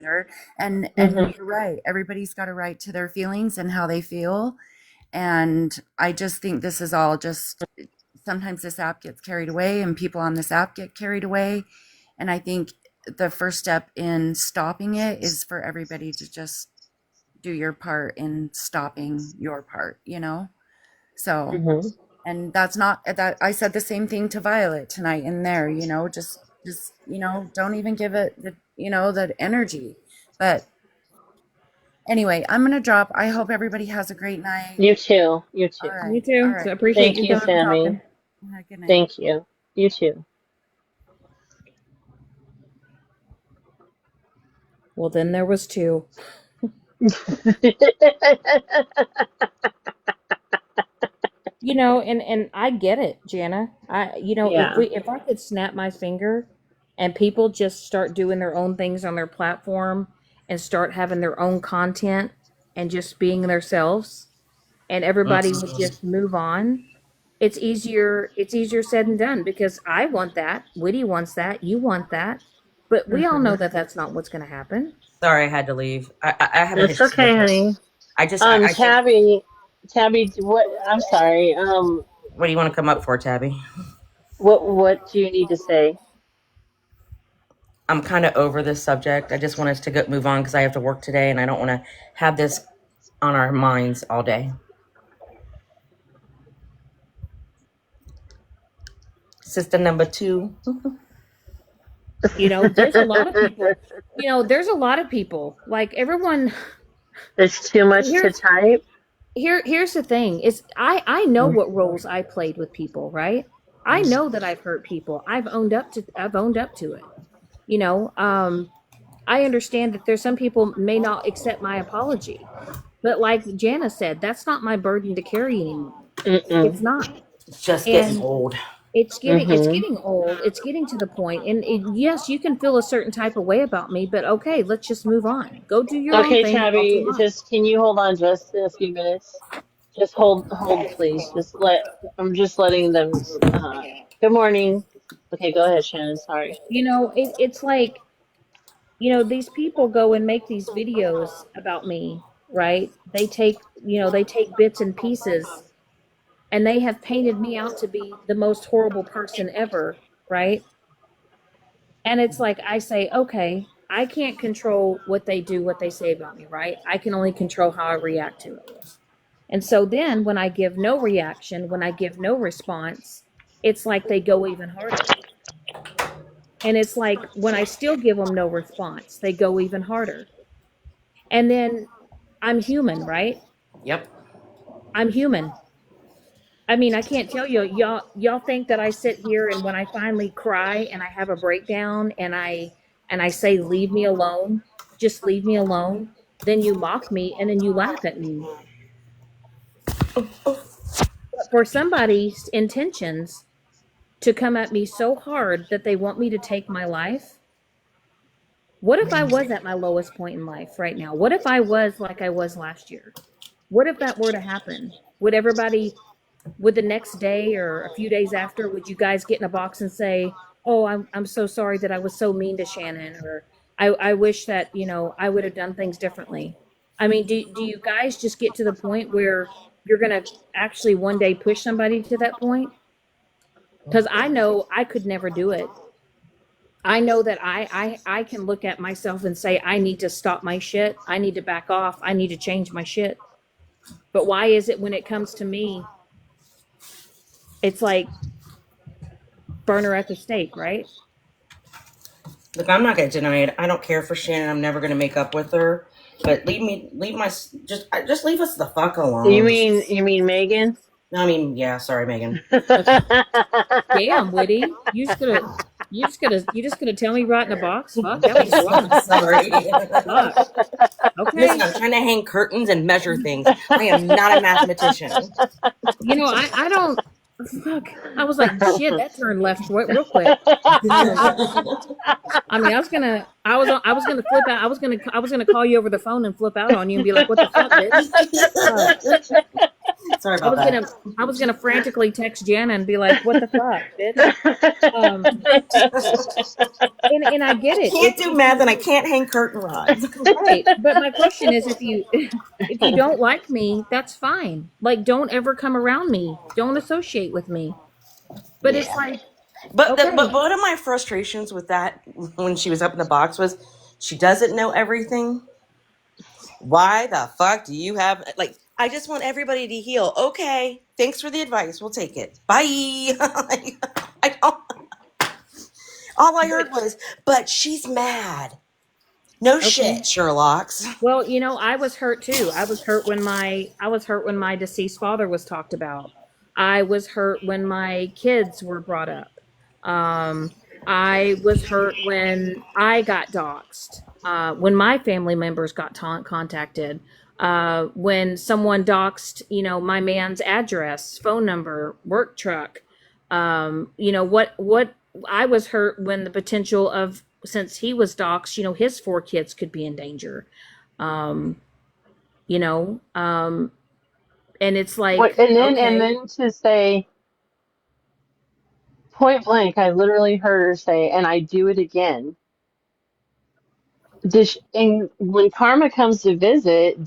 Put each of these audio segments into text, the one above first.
anger. And Mm-hmm. you're right. Everybody's got a right to their feelings and how they feel. And I just think this is all just sometimes this app gets carried away and people on this app get carried away. And I think the first step in stopping it is for everybody to just do your part in stopping your part, you know? So, Mm-hmm. and that's not that I said the same thing to Violet tonight in there, you know, just, you know, don't even give it the, you know, the energy. But anyway, I'm going to drop. I hope everybody has a great night. You too. You All too. Me right. All too. So I right. appreciate Thank you you, coming up and Sammy. talking. Good night. Thank you. You too. Well, then there was two. You know, and I get it, Jana. Yeah. If I could snap my finger and people just start doing their own things on their platform and start having their own content and just being themselves and everybody would Mhm. just move on, it's easier said than done because I want that, Whitty wants that, you want that, but we all know Hmm. that that's not what's going to happen. Sorry, I had to leave. I have a That's history okay, with her. honey. I think. Tabby, what? I'm sorry. What do you want to come up for, Tabby? What do you need to say? I'm kind of over this subject. I just want us to move on because I have to work today, and I don't want to have this on our minds all day. System number two. There's a lot of people. There's a lot of people. Like everyone. There's too much to Here's type. here's the thing: is I know what roles I played with people, right? I know that I've hurt people. I've owned up to it. You know, I understand that there's some people may not accept my apology, but like Jana said, that's not my burden to carry anymore. It's Mm-mm. not. It's just getting And old. it's Mm-hmm. getting old. It's getting to the point, and yes, you can feel a certain type of way about me, but okay, let's just move on. Go do your own Okay, thing. I'll do Tabby, mine. just can you hold on just a few minutes? Just hold, please. I'm just letting them. Good morning. Okay, go ahead, Shannon. Sorry. It's like these people go and make these videos about me, right? They take bits and pieces, and they have painted me out to be the most horrible person ever, right? And it's like I say, okay, I can't control what they do, what they say about me, right? I can only control how I react to it. And so then when I give no reaction, when I give no response, it's like they go even harder. And it's like when I still give them no response, they go even harder. And then I'm human, right? Yep. I'm human. I mean, I can't tell you, y'all think that I sit here and when I finally cry and I have a breakdown and I say leave me alone, just leave me alone, then you mock me and then you laugh at me. But for somebody's intentions to come at me so hard that they want me to take my life, what if I was at my lowest point in life right now? What if I was like I was last year? What if that were to happen? Would the next day or a few days after, would you guys get in a box and say, "Oh, I'm so sorry that I was so mean to Shannon," or I wish that I would have done things differently. I mean, do you guys just get to the point where you're gonna actually one day push somebody to that point? Because I know I could never do it. I know that I can look at myself and say I need to stop my shit. I need to back off. I need to change my shit. But why is it when it comes to me, it's like burner at the stake, right? Look, I'm not gonna deny it. I don't care for Shannon. I'm never gonna make up with her. But just leave us the fuck You alone. mean you mean Megan? I mean, yeah. Sorry, Megan. Damn, Woody, you just gonna tell me right in a box? Fuck, that was I'm wild. sorry. Fuck. Listen, Okay. I'm trying to hang curtains and measure things. I am not a mathematician. I don't. Fuck. I was like, shit, that turned left real quick. I mean, I was gonna flip out. I was gonna call you over the phone and flip out on you and be like, what the fuck, bitch? Fuck. Sorry I about was that. gonna I was gonna frantically text Jana and be like, "What the fuck, bitch?" And I get I it. can't do If math you and I can't hang curtain rods. right, but my question is, if you if you don't like me, that's fine. Like, don't ever come around me. Don't associate with me. But it's Yeah. like, But okay, one of my frustrations with that when she was up in the box was she doesn't know everything. Why the fuck do you have like I just want everybody to heal. Okay. Thanks for the advice. We'll take it. Bye. Like, I don't, all I but heard was, but she's mad. No okay. shit, Sherlock's. Well, I was hurt too. I was hurt when my deceased father was talked about. I was hurt when my kids were brought up. Um, I was hurt when I got doxxed. When my family members got contacted. When someone doxed, my man's address, phone number, work truck. What I was hurt when the potential of, since he was doxxed, his 4 kids could be in danger. Um, you know, um, and it's What, like, and okay, then to say point blank, I literally heard her say, and I do it again. And when Karma comes to visit,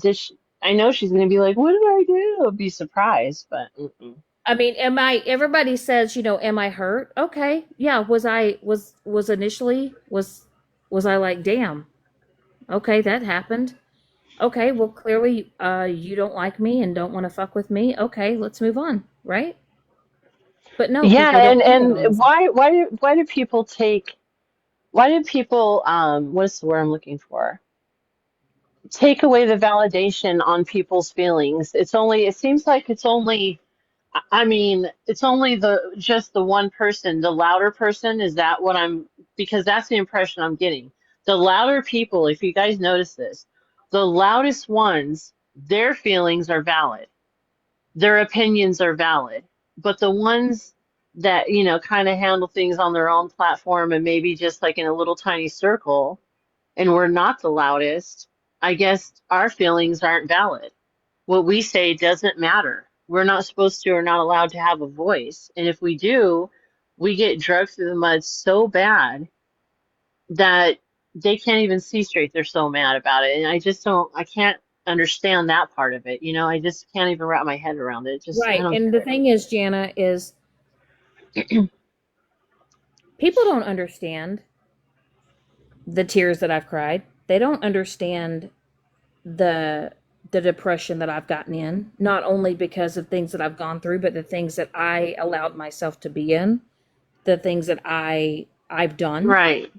I know she's going to be like, "What did I do?" I'll be surprised, but mm-mm. I mean, everybody says, am I hurt? Okay. Yeah. Was initially, was I like, damn, okay, that happened. Okay. Well, clearly, you don't like me and don't want to fuck with me. Okay. Let's move on. Right. But no, Yeah, people don't do that on and this app. why do people what's the word I'm looking for? Take away the validation on people's feelings. It seems like it's only, I mean, it's only just the one person, the louder person. Is that what I'm, because that's the impression I'm getting. The louder people, if you guys notice this, the loudest ones, their feelings are valid, their opinions are valid. But the ones that, kind of handle things on their own platform and maybe just like in a little tiny circle, and we're not the loudest, I guess our feelings aren't valid. What we say doesn't matter. We're not supposed to or not allowed to have a voice. And if we do, we get drugged through the mud so bad that they can't even see straight. They're so mad about it. And I can't understand that part of it. I just can't even wrap my head around it. I Right. don't And get the it. thing is, Jana, is people don't understand the tears that I've cried. They don't understand the the depression that I've gotten in, not only because of things that I've gone through, but the things that I allowed myself to be in, the things that I've done. Right.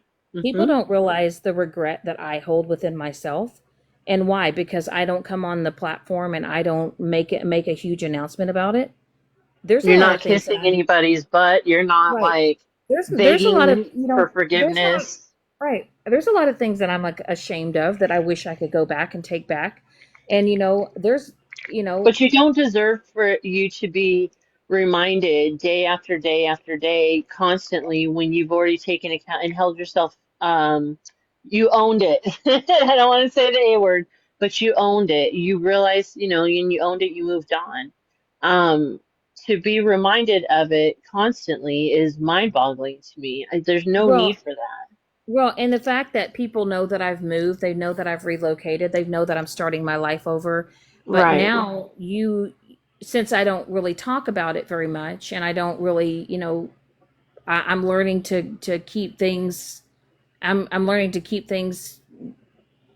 People Hmm. don't realize the regret that I hold within myself. And why? Because I don't come on the platform and I don't make a huge announcement about it. There's a You're lot not of things that kissing I'm anybody's butt. You're not right. like There's a lot of, begging for there's a lot of, forgiveness. right. There's a lot of things that I'm like ashamed of that I wish I could go back and take back. And there's you know But you don't deserve for you to be reminded day after day after day, constantly, when you've already taken account and held yourself. You owned it. I don't want to say the A word, but you owned it. You realized, and you owned it. You moved on. Um, to be reminded of it constantly is mind-boggling to me. There's no need well for that. and the fact that people know that I've moved, they know that I've relocated, they know that I'm starting my life over. But Right. now since I don't really talk about it very much, and I don't really, I'm learning to keep things. I'm learning to keep things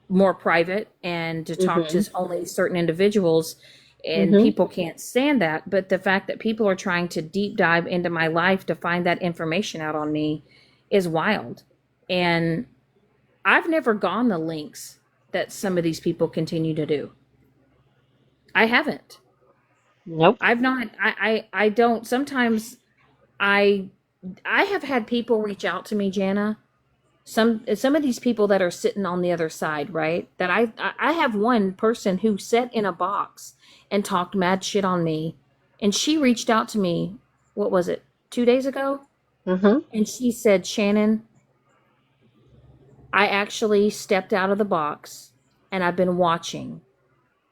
more private and to talk to Mm-hmm. only certain individuals, and Mm-hmm. people can't stand that. But the fact that people are trying to deep dive into my life to find that information out on me is wild. And I've never gone the links that some of these people continue to do. I haven't. Nope. I've not. I don't. Sometimes I I have had people reach out to me, Jana. Some of these people that are sitting on the other side, right? That I have one person who sat in a box and talked mad shit on me, and she reached out to me. What was it? 2 days ago, Mm-hmm. and she said, "Shannon, I actually stepped out of the box and I've been watching."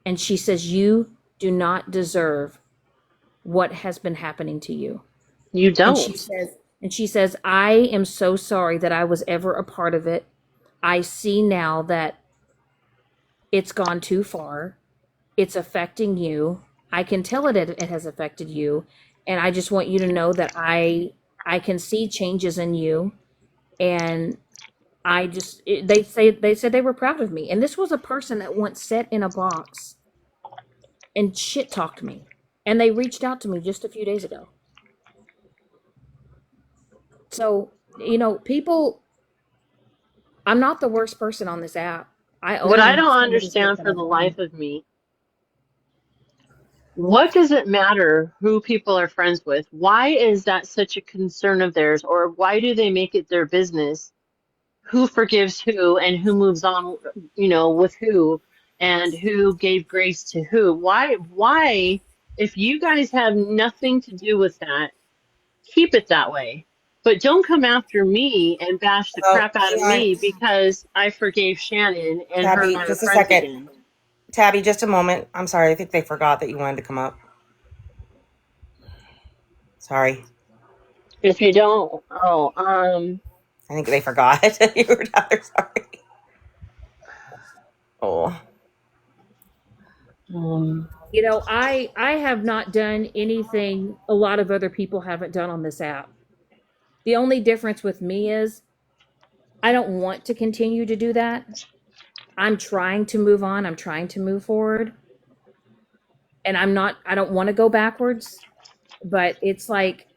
And she says, "You do not deserve what has been happening to you. You And don't. she says, I am so sorry that I was ever a part of it. I see now that it's gone too far. It's affecting you. I can tell it has affected you. And I just want you to know that I can see changes in you. And they said they were proud of me. And this was a person that once sat in a box and shit talked me. And they reached out to me just a few days ago. So, people, I'm not the worst person on this app. I What I own don't some of the shit understand that for I've the done. life of me, what does it matter who people are friends with? Why is that such a concern of theirs? Or why do they make it their business who forgives who and who moves on, with who and who gave grace to who? Why, if you guys have nothing to do with that, keep it that way. But don't come after me and bash the Oh, crap out of hang on, me because I forgave Shannon and her and Tabby, I are just a friends second. again. Tabby, just a moment. I'm sorry. I think they forgot that you wanted to come up. Sorry. If you don't, I think they forgot you were down there. Sorry. Oh. um, I have not done anything a lot of other people haven't done on this app. The only difference with me is I don't want to continue to do that. I'm trying to move on. I'm trying to move forward. And I don't want to go backwards, but it's like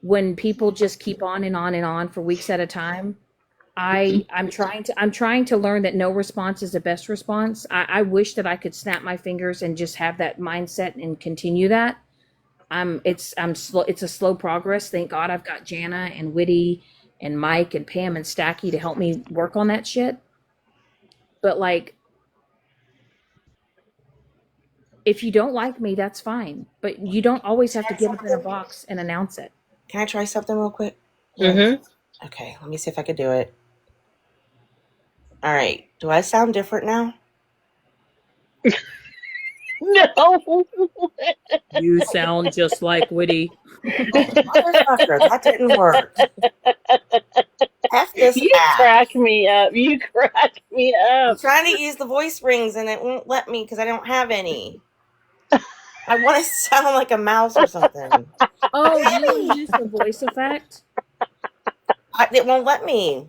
when people just keep on and on and on for weeks at a time, I'm trying to learn that no response is the best response. I wish that I could snap my fingers and just have that mindset and continue that. I'm slow. It's a slow progress. Thank God I've got Jana and Witty and Mike and Pam and Stacky to help me work on that shit. But like, if you don't like me, that's fine. But you don't always have to get up in a box and announce it. Can I try something real quick? Yeah. mm-hmm. Okay, let me see if I could do it. All right. Do I sound different now? No. You sound just like Witty. Oh, motherfucker, that didn't work. F this You app. crack me up. You crack me I'm up. trying to use the voice rings and it won't let me because I don't have any. I want to sound like a mouse or something. Oh, you want to Daddy! use the voice effect? It won't let me.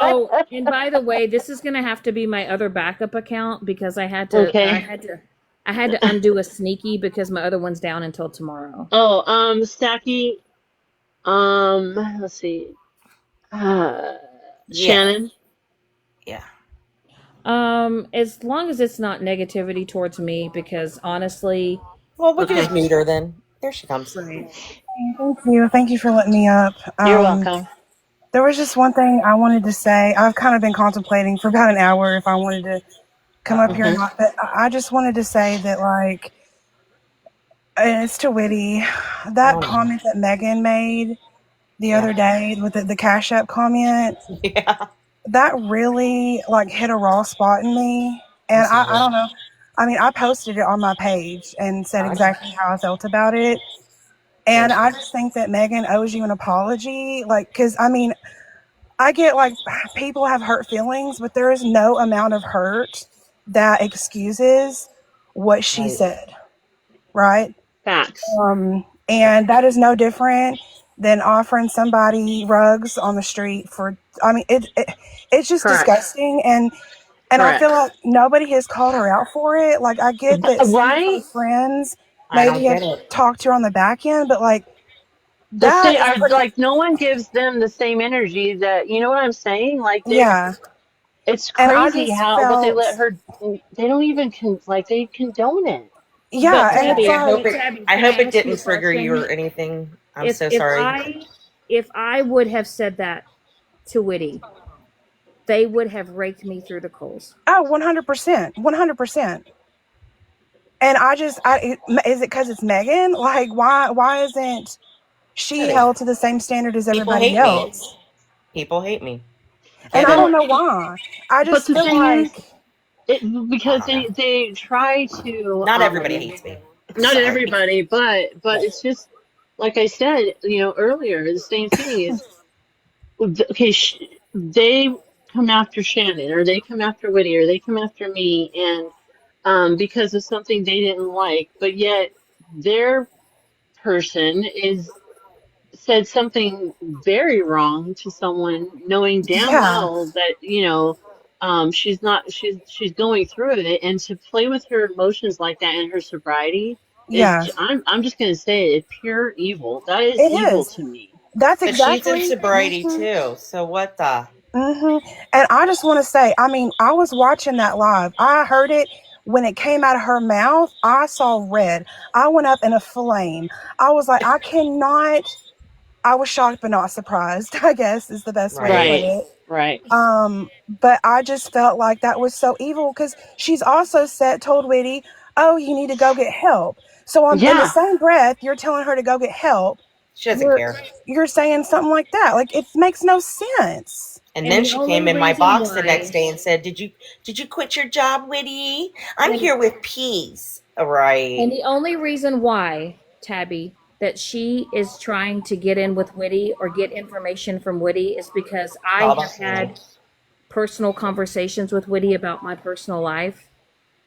Oh, and by the way, this is gonna have to be my other backup account because Okay. I had to undo a sneaky because my other one's down until tomorrow. Oh, Stacky, let's see. Uh, Yeah. Shannon. Yeah. As long as it's not negativity towards me, because honestly, Well, we can Okay. just mute her then. There she comes. right. Thank you. Thank you for letting me up. You're welcome. There was just one thing I wanted to say. I've kind of been contemplating for about an hour if I wanted to come up here or hmm not, but I just wanted to say that, like, and it's to Witty, that Oh, no. comment that Megan made the Yeah. other day with the Cash App comment, Yeah. that really, like, hit a raw spot in me. I'm And I sorry. don't know. I mean, I posted it on my page and said I know. exactly how I felt about it. Thank And you. I just think that Megan owes you an apology. Like, because, I mean, I get like people have hurt feelings, but there is no amount of hurt that excuses what she Right. said, right? Facts. And that is no different than offering somebody rugs on the street for. I mean, it's just Correct. disgusting, and I feel Correct. like nobody has called her out for it. Like, I get that some of her Right? friends I don't maybe have get it. talked to her on the back end, but like The that same, is pretty. like no one gives them the same energy that you know what I'm saying. Like Yeah, it's and I crazy just how what they felt. let her. They don't even like they condone it. But Yeah, and it's Tabby, Tabby, like, I can I hope it ask you a didn't trigger you question? or anything. I'm If so if sorry. I if I would have said that to Witty, they would have raked me through the coals. oh, 100%, 100%. And is it because it's Megan? Like, why isn't she Tabby, held to the same standard as people everybody hate me. else? People hate me. And Get I it? don't Well, know why. I but just the feel thing is, like, it I because don't know. they try to Not everybody hates me. not Sorry. everybody, but it's just like I said, earlier, the same thing is okay. They come after Shannon, or they come after Whitty, or they come after me, and because of something they didn't like, but yet their person is said something very wrong to someone, knowing damn Yeah, well that, she's not, she's going through it, and to play with her emotions like that in her sobriety is, yeah, I'm just gonna say it's pure evil. That is it evil is. to me. That's But she's in exactly. sobriety too. So what the? And I just want to say, I mean, I was watching that live. I heard it when it came out of her mouth. I saw red. I went up in a flame. I was like, I cannot. I was shocked but not surprised, I guess is the best way to put Right. Right, it. right. But I just felt like that was so evil because she's also told Whitty, "Oh, you need to go get help." So in the Yeah. same breath, you're telling her to go get help. She doesn't You're care. you're saying something like that. Like it makes no sense. And And then the she only came in my reason box the next why, day and said, "Did you quit your job, Whitty? I'm and here with peace." All right. and the only reason why, Tabby, that she is trying to get in with Whitty or get information from Whitty is because It's I all have about Shannon. had personal conversations with Whitty about my personal life.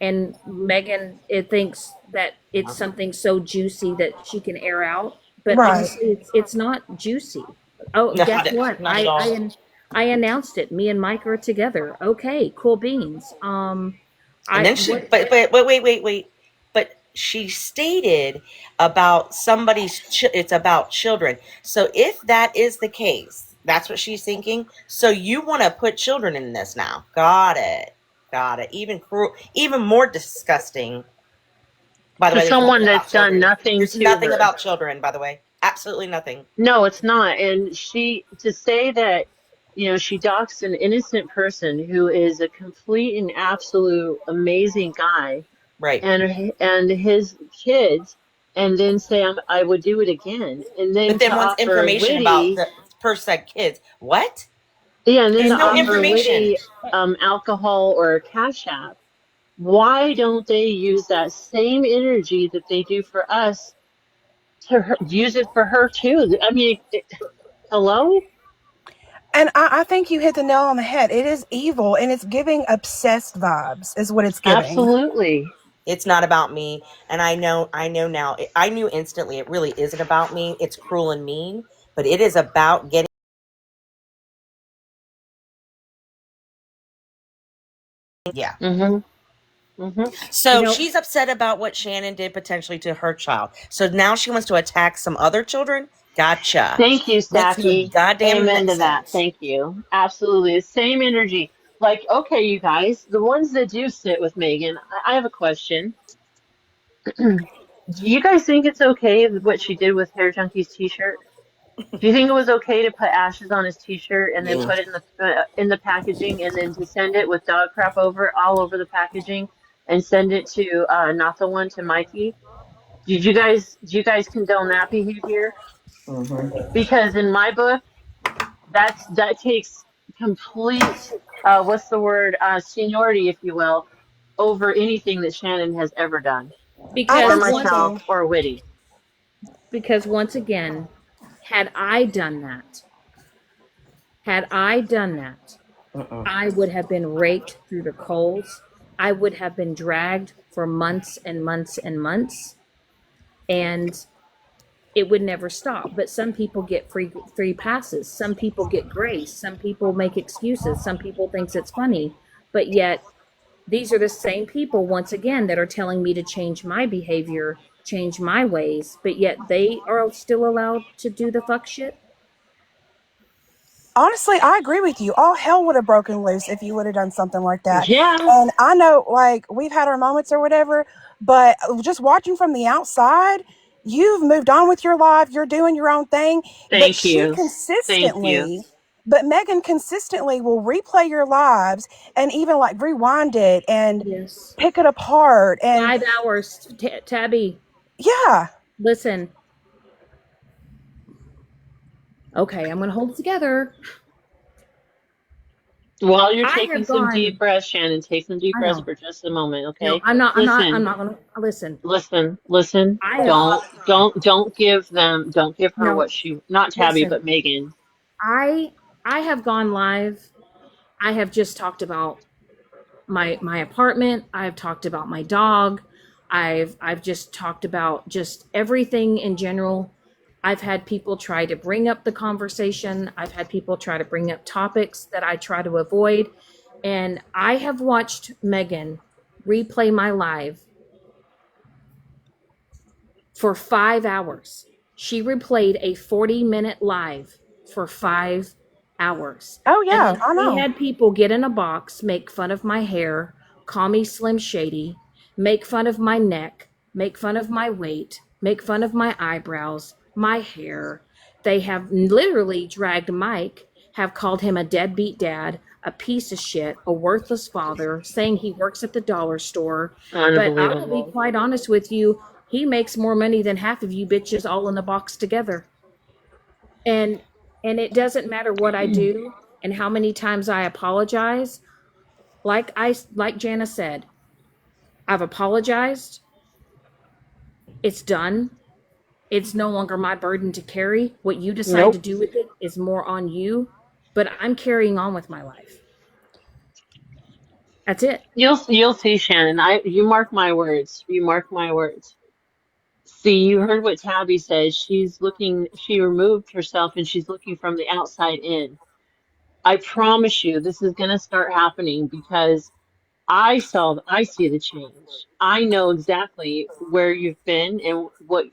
And Megan, it thinks that it's something so juicy that she can air out. But Right. honestly, it's not juicy. Oh, Not, guess what? not at all. I announced it. Me and Mike are together. Okay, cool beans. And I then she, what but wait. But she stated about it's about children. So if that is the case, that's what she's thinking. So you want to put children in this now? Got it. Got it. Even cruel, even more disgusting. By the To way, there's someone nothing that's about done children. nothing There's to nothing her. about children, by the way. Absolutely nothing. No, it's not. And to say that, she doxed an innocent person who is a complete and absolute amazing guy, Right. and his kids, and then say I would do it again, and then But to then wants offer information about Whitty, the per set kids. What? yeah, and then There's to no offer information. Whitty alcohol or Cash App. Why don't they use that same energy that they do for us use it for her too? I mean, hello? And I think you hit the nail on the head. It is evil and it's giving obsessed vibes, is what it's giving. Absolutely. It's not about me, and I know now. I knew instantly it really isn't about me. It's cruel and mean, but it is about getting. Yeah. Mm-hmm. Mm-hmm. you So know, she's upset about what Shannon did potentially to her child. So now she wants to attack some other0children. Gotcha. Thank you, Makes no Sappy. goddamn Amen to that. sense. Thank you. Absolutely. The same energy. Like, okay, you guys, the ones that do sit with Megan, I have a question. Do you guys think it's okay what she did with Hair Junkie's t-shirt? Do you think it was okay to put ashes on his t-shirt and then Yeah. put it in the packaging, and then to send it with dog crap all over the packaging, and send it to not the one, to Mikey? Do you guys condone that behavior? Mm-hmm. Because in my book, that takes complete what's the word, seniority, if you will, over anything that Shannon has ever done, I or because think so once myself, too. or Whitty. because once again, had I done that, had I done that, Mm-mm. I would have been raked through the coals. I would have been dragged for months and months and months, and it would never stop. But some people get free passes. Some people get grace. Some people make excuses. Some people thinks it's funny. But yet these are the same people once again that are telling me to change my behavior, change my ways, but yet they are still allowed to do the fuck shit. Honestly, I agree with you. All hell would have broken loose if you would have done something like that. Yeah, And I know, like, we've had our moments or whatever, but just watching from the outside, you've moved on with your life. You're doing your own thing. But thank you. Thank you. but Megan consistently will replay your lives and even like rewind it and Yes. pick it apart. And 5 hours. Tabby, yeah, listen. Okay, I'm going to hold it together. While you're I taking have some deep gone. breaths, Shannon, take some deep I breaths know. for just a moment, No, okay? I'm not. I'm not. I'm Listen, not gonna listen. listen. I have Don't give her no. what she, not Tabby, Listen. but Megan. I I have gone live. I have just talked about my apartment. I've talked about my dog. I've just talked about just everything in general. I've had people try to bring up the conversation. I've had people try to bring up topics that I try to avoid. And I have watched Megan replay my live for 5 hours. She replayed a 40-minute live for 5 hours. Oh And yeah, then I she know. had people get in a box, make fun of my hair, call me Slim Shady, make fun of my neck, make fun of my weight, make fun of my eyebrows, my hair. They have literally dragged Mike, have called him a deadbeat dad, a piece of shit, a worthless father, saying he works at the dollar store. But I will be Unbelievable. quite honest with you, he makes more money than half of you bitches all in the box together. And it doesn't matter what I do and how many times I apologize. Like Jana said, I've apologized. It's done. It's no longer my burden to carry. What you decide to Nope. do with it is more on you, but I'm carrying on with my life. That's it. You'll see, Shannon. You mark my words. You mark my words. See, you heard what Tabby said. She removed herself and she's looking from the outside in. I promise you, this is going to start happening because I see the change. I know exactly where you've been and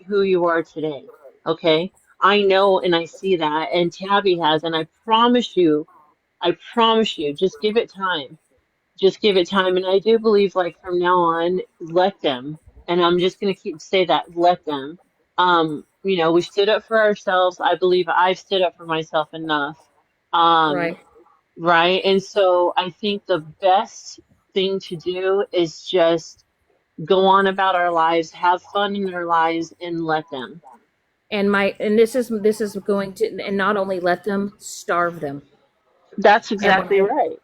who you are today. Okay? I know and I see that, and Tabby has, and I promise you, just give it time. Just give it time. And I do believe, like, from now on, let them. And I'm just going to keep say that, let them. We stood up for ourselves. I believe I've stood up for myself enough. Um, Right. right. And so I think the best thing to do is just go on about our lives, have fun in our lives, and let them. And this is going to, and not only let them, starve them. That's And when exactly right.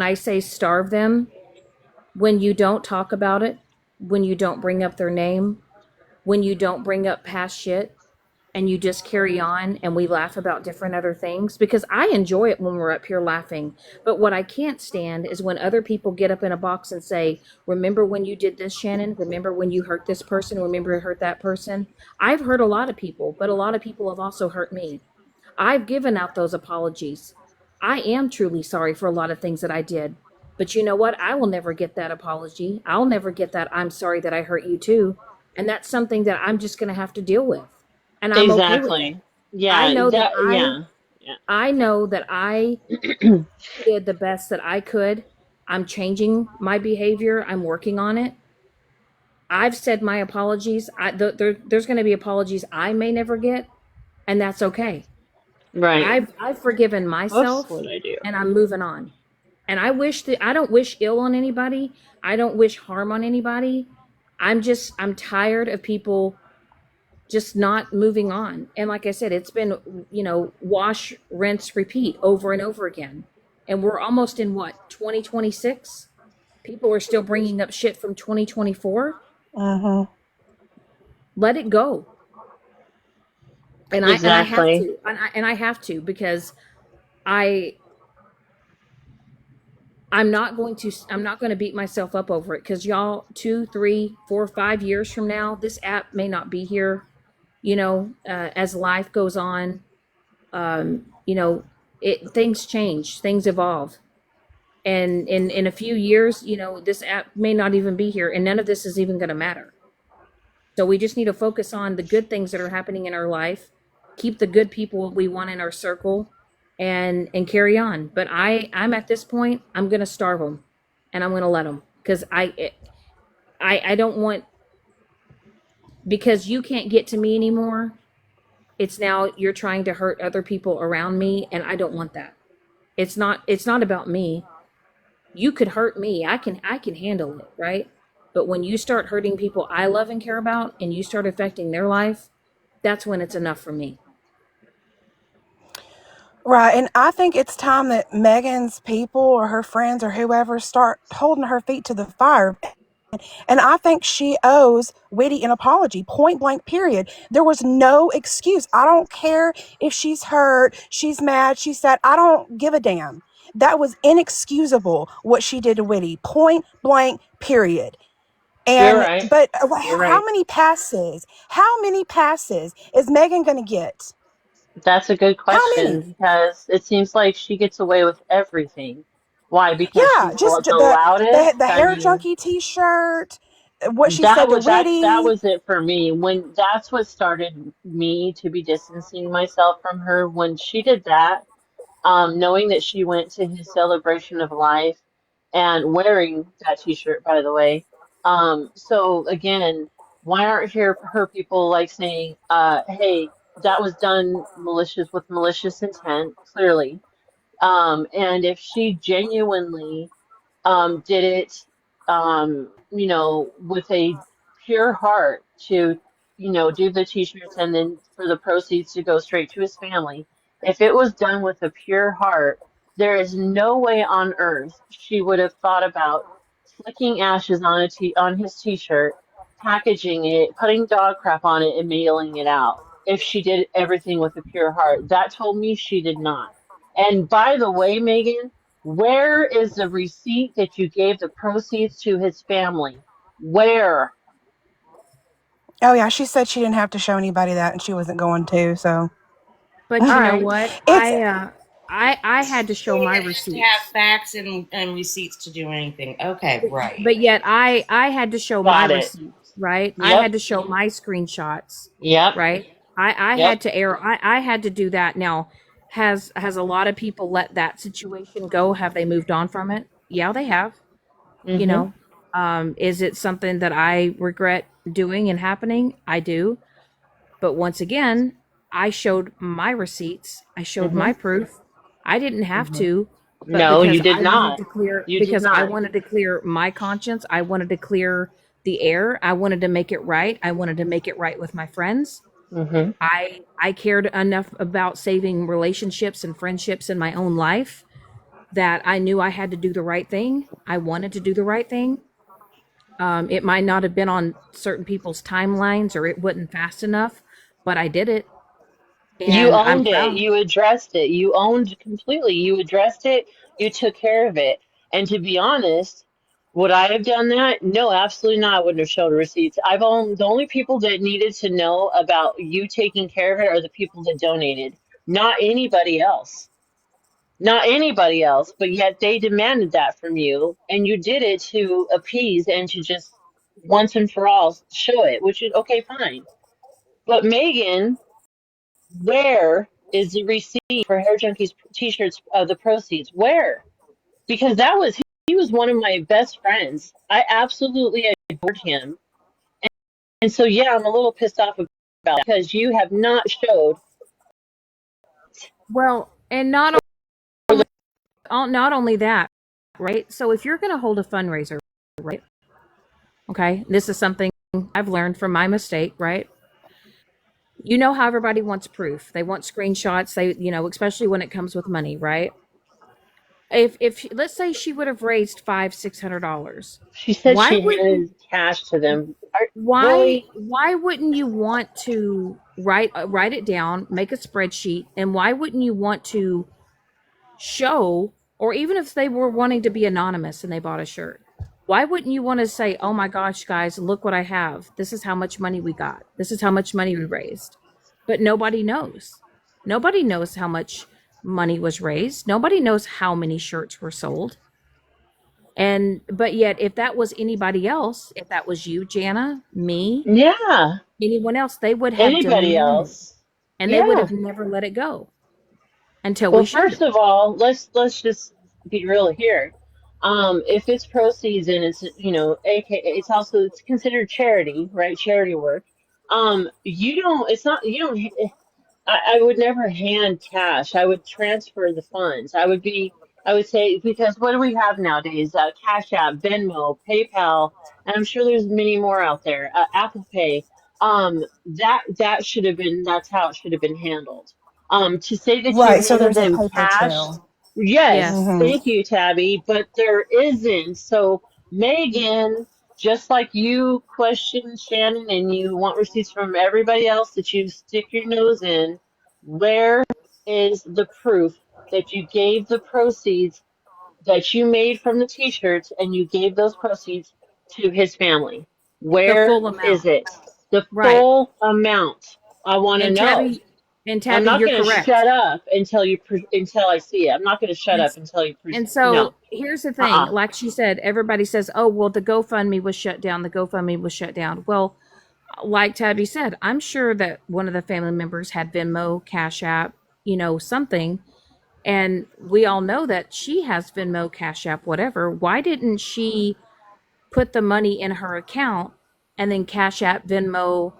I say starve them, when you don't talk about it, when you don't bring up their name, when you don't bring up past shit, and you just carry on and we laugh about different other things, because I enjoy it when we're up here laughing. But what I can't stand is when other people get up in a box and say, remember when you did this, Shannon? Remember when you hurt this person? Remember you hurt that person? I've hurt a lot of people, but a lot of people have also hurt me. I've given out those apologies. I am truly sorry for a lot of things that I did. But you know what? I will never get that apology. I'll never get that I'm sorry that I hurt you too. And that's something that I'm just going to have to deal with. And I'm okay with it. Exactly. I Yeah, know that yeah. I know that I did the best that I could. I'm changing my behavior. I'm working on it. I've said my apologies. There's going to be apologies I may never get, and that's okay. Right. I've forgiven Oops, myself what I do? and I'm moving on. And I don't wish ill on anybody. I don't wish harm on anybody. I'm tired of people just not moving on. And like I said, it's been, wash, rinse, repeat over and over again. And we're almost in what, 2026? People are still bringing up shit from 2024. Mhm. Let it go. And I have Exactly. to. And I have to, because I I'm not going to beat myself up over it, because y'all, 2, 3, 4, 5 years from now, this app may not be here. As life goes on, um, you know, it things change, things evolve, and in a few years, this app may not even be here, and none of this is even going to matter. So we just need to focus on the good things that are happening in our life, keep the good people we want in our circle, and carry on. But I'm at this point, I'm gonna starve them, and I'm gonna let them, because I don't want, because you can't get to me anymore. It's now you're trying to hurt other people around me, and I don't want that. It's not about me. You could hurt me. I can handle it, right? But when you start hurting people I love and care about, and you start affecting their life, that's when it's enough for me. Right. And I think it's time that Megan's people or her friends or whoever start holding her feet to the fire. And I think she owes Whitty an apology, point blank, period. There was no excuse. I don't care if she's hurt, she's mad, she's sad. I don't give a damn. That was inexcusable what she did to Whitty, point blank, period. You're And, right. but You're how right. many passes? How many passes is Megan going to get? That's a good How question many? because it seems like she gets away with everything. Why? Because Yeah, she's just the the loudest. I hair mean, junkie T-shirt, what she said to that Whitty. was it for me. When that's what started me to be distancing myself from her. When she did that, knowing that she went to his celebration of life and wearing that t-shirt, by the way. So again, why aren't her people like saying, hey, that was done malicious with malicious intent, clearly. And if she genuinely did it, with a pure heart to, do the t-shirts and then for the proceeds to go straight to his family. If it was done with a pure heart, there is no way on earth she would have thought about flicking ashes on his t-shirt, packaging it, putting dog crap on it, and mailing it out. If she did everything with a pure heart, that told me she did not. And by the way, Megan, where is the receipt that you gave the proceeds to his family? Where? Oh yeah, she said she didn't have to show anybody that, and she wasn't going to. So, But All you know right. what? it's I had to show my To have receipts. facts and receipts to do anything. Okay, right. But yet I had to show my Got it. receipts, right? I Yep. had to show my screenshots, Yep. right? I Yep. had to air I had to do that. Now, has a lot of people let that situation go? Have they moved on from it? Yeah, they have. You Mm-hmm. know, is it something that I regret doing and happening? I do. But once again, I showed my receipts. I showed Mm-hmm. my proof. I didn't have Mm-hmm. to, but No, you did not. You did because I not. wanted to clear my conscience, I wanted to clear the air. I wanted to make it right. I wanted to make it right with my friends. Mm-hmm. I cared enough about saving relationships and friendships in my own life that I knew I had to do the right thing. I wanted to do the right thing. It might not have been on certain people's timelines or it wasn't fast enough, but I did it You and I'm owned it. proud. You addressed it. You owned completely. You addressed it. You took care of it. And to be honest, would I have done that? No, absolutely not. I wouldn't have showed receipts. I've only the only people that needed to know about you taking care of it are the people that donated, not anybody else. Not anybody else, but yet they demanded that from you, and you did it to appease and to just once and for all show it, which is okay, fine. But Megan, where is the receipt for Hair Junkies t-shirts the proceeds? Where? Because he was one of my best friends. I absolutely adored him. And so yeah, I'm a little pissed off about it because you have not showed Well, and not only that, right? So if you're going to hold a fundraiser, right? Okay, this is something I've learned from my mistake, right? You know how everybody wants proof. They want screenshots. They, especially when it comes with money, right? If let's say she would have raised $500-600, she said why she wouldn't handed cash to them. why Really? why wouldn't you want to write it down, make a spreadsheet, and why wouldn't you want to show, or even if they were wanting to be anonymous and they bought a shirt, why wouldn't you want to say, oh my gosh, guys, look what I have, this is how much money we got, this is how much money we raised? But nobody knows how much money was raised, nobody knows how many shirts were sold. And but yet if that was anybody else, if that was you, Jana, me, Yeah. anyone else, they would have Anybody demanded, else? and they would Yeah. have never let it go until Well, we showed first it. of all, let's just be real here. If it's proceeds and it's it's also it's considered charity, right? Charity work. You don't. It's not. You don't. I would never hand cash. I would transfer the funds. I would say, because what do we have nowadays? Cash App, Venmo, PayPal, and I'm sure there's many more out there. Apple Pay. That should have been, that's how it should have been handled. To say that you Right. So handed there's a them paper cash, trail. yes, Yes. Mm-hmm. thank you, Tabby, but there isn't. So, Megan, just like you question Shannon and you want receipts from everybody else that you stick your nose in, where is the proof that you gave the proceeds that you made from the t-shirts and you gave those proceeds to his family? The Where full is amount. it? The Right. full amount. I want to And know. Tabby and I'm Tabby, not you're going to shut correct. up until until I see it. I'm not going to shut And up until you and no. so here's the thing. Uh-uh. Like she said, everybody says, "Oh, well, the GoFundMe was shut down. The GoFundMe was shut down." Well, like Tabby said, I'm sure that one of the family members had Venmo, Cash App, something. And we all know that she has Venmo, Cash App, whatever. Why didn't she put the money in her account and then Cash App, Venmo,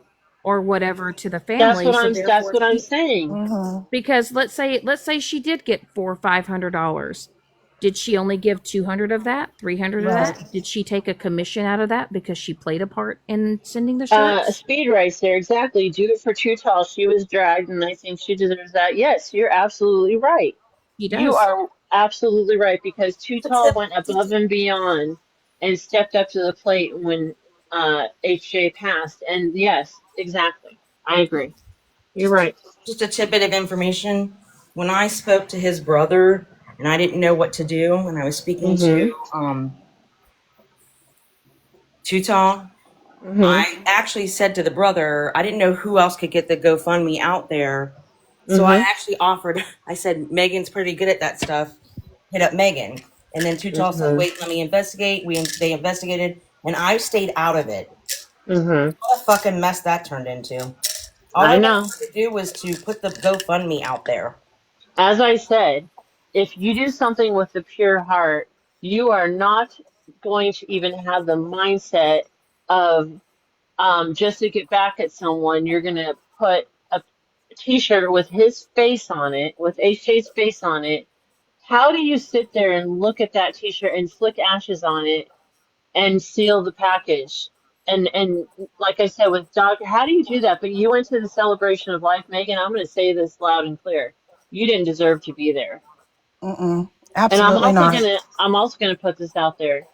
or whatever to the family? So That's therefore what I'm she, saying. Mm-hmm. because let's say she did get $400 or $500. Did she only give 200 of that, 300 of Right. that? Did she take a commission out of that because she played a part in sending the shirts? Speed race there, exactly. Do it for Too Tall. She was dragged, and I think she deserves that. Yes, you're absolutely right. She You does. are absolutely right because Too What's Tall up? went above and beyond and stepped up to the plate when HJ passed. And yes, exactly. I agree. You're right. Just a tidbit of information. When I spoke to his brother and I didn't know what to do, and I was speaking to Mm-hmm. Tutah, Mm-hmm. I actually said to the brother, I didn't know who else could get the GoFundMe out there. So I Mm-hmm. actually offered, I said, Megan's pretty good at that stuff. Hit up Megan. And then Tutah said, Mm-hmm. wait, let me investigate. They investigated, and I stayed out of it. Mm-hmm. What a fucking mess that turned into. All I I know. wanted to do was to put the GoFundMe out there. As I said, if you do something with a pure heart, you are not going to even have the mindset of just to get back at someone, you're going to put a t-shirt with his face on it, with HJ's face on it. How do you sit there and look at that t-shirt and flick ashes on it and seal the package? And like I said with Doc, how do you do that? But you went to the celebration of life, Megan. I'm going to say this loud and clear. You didn't deserve to be there. Mm-mm. And Absolutely not. I'm also gonna put this out there.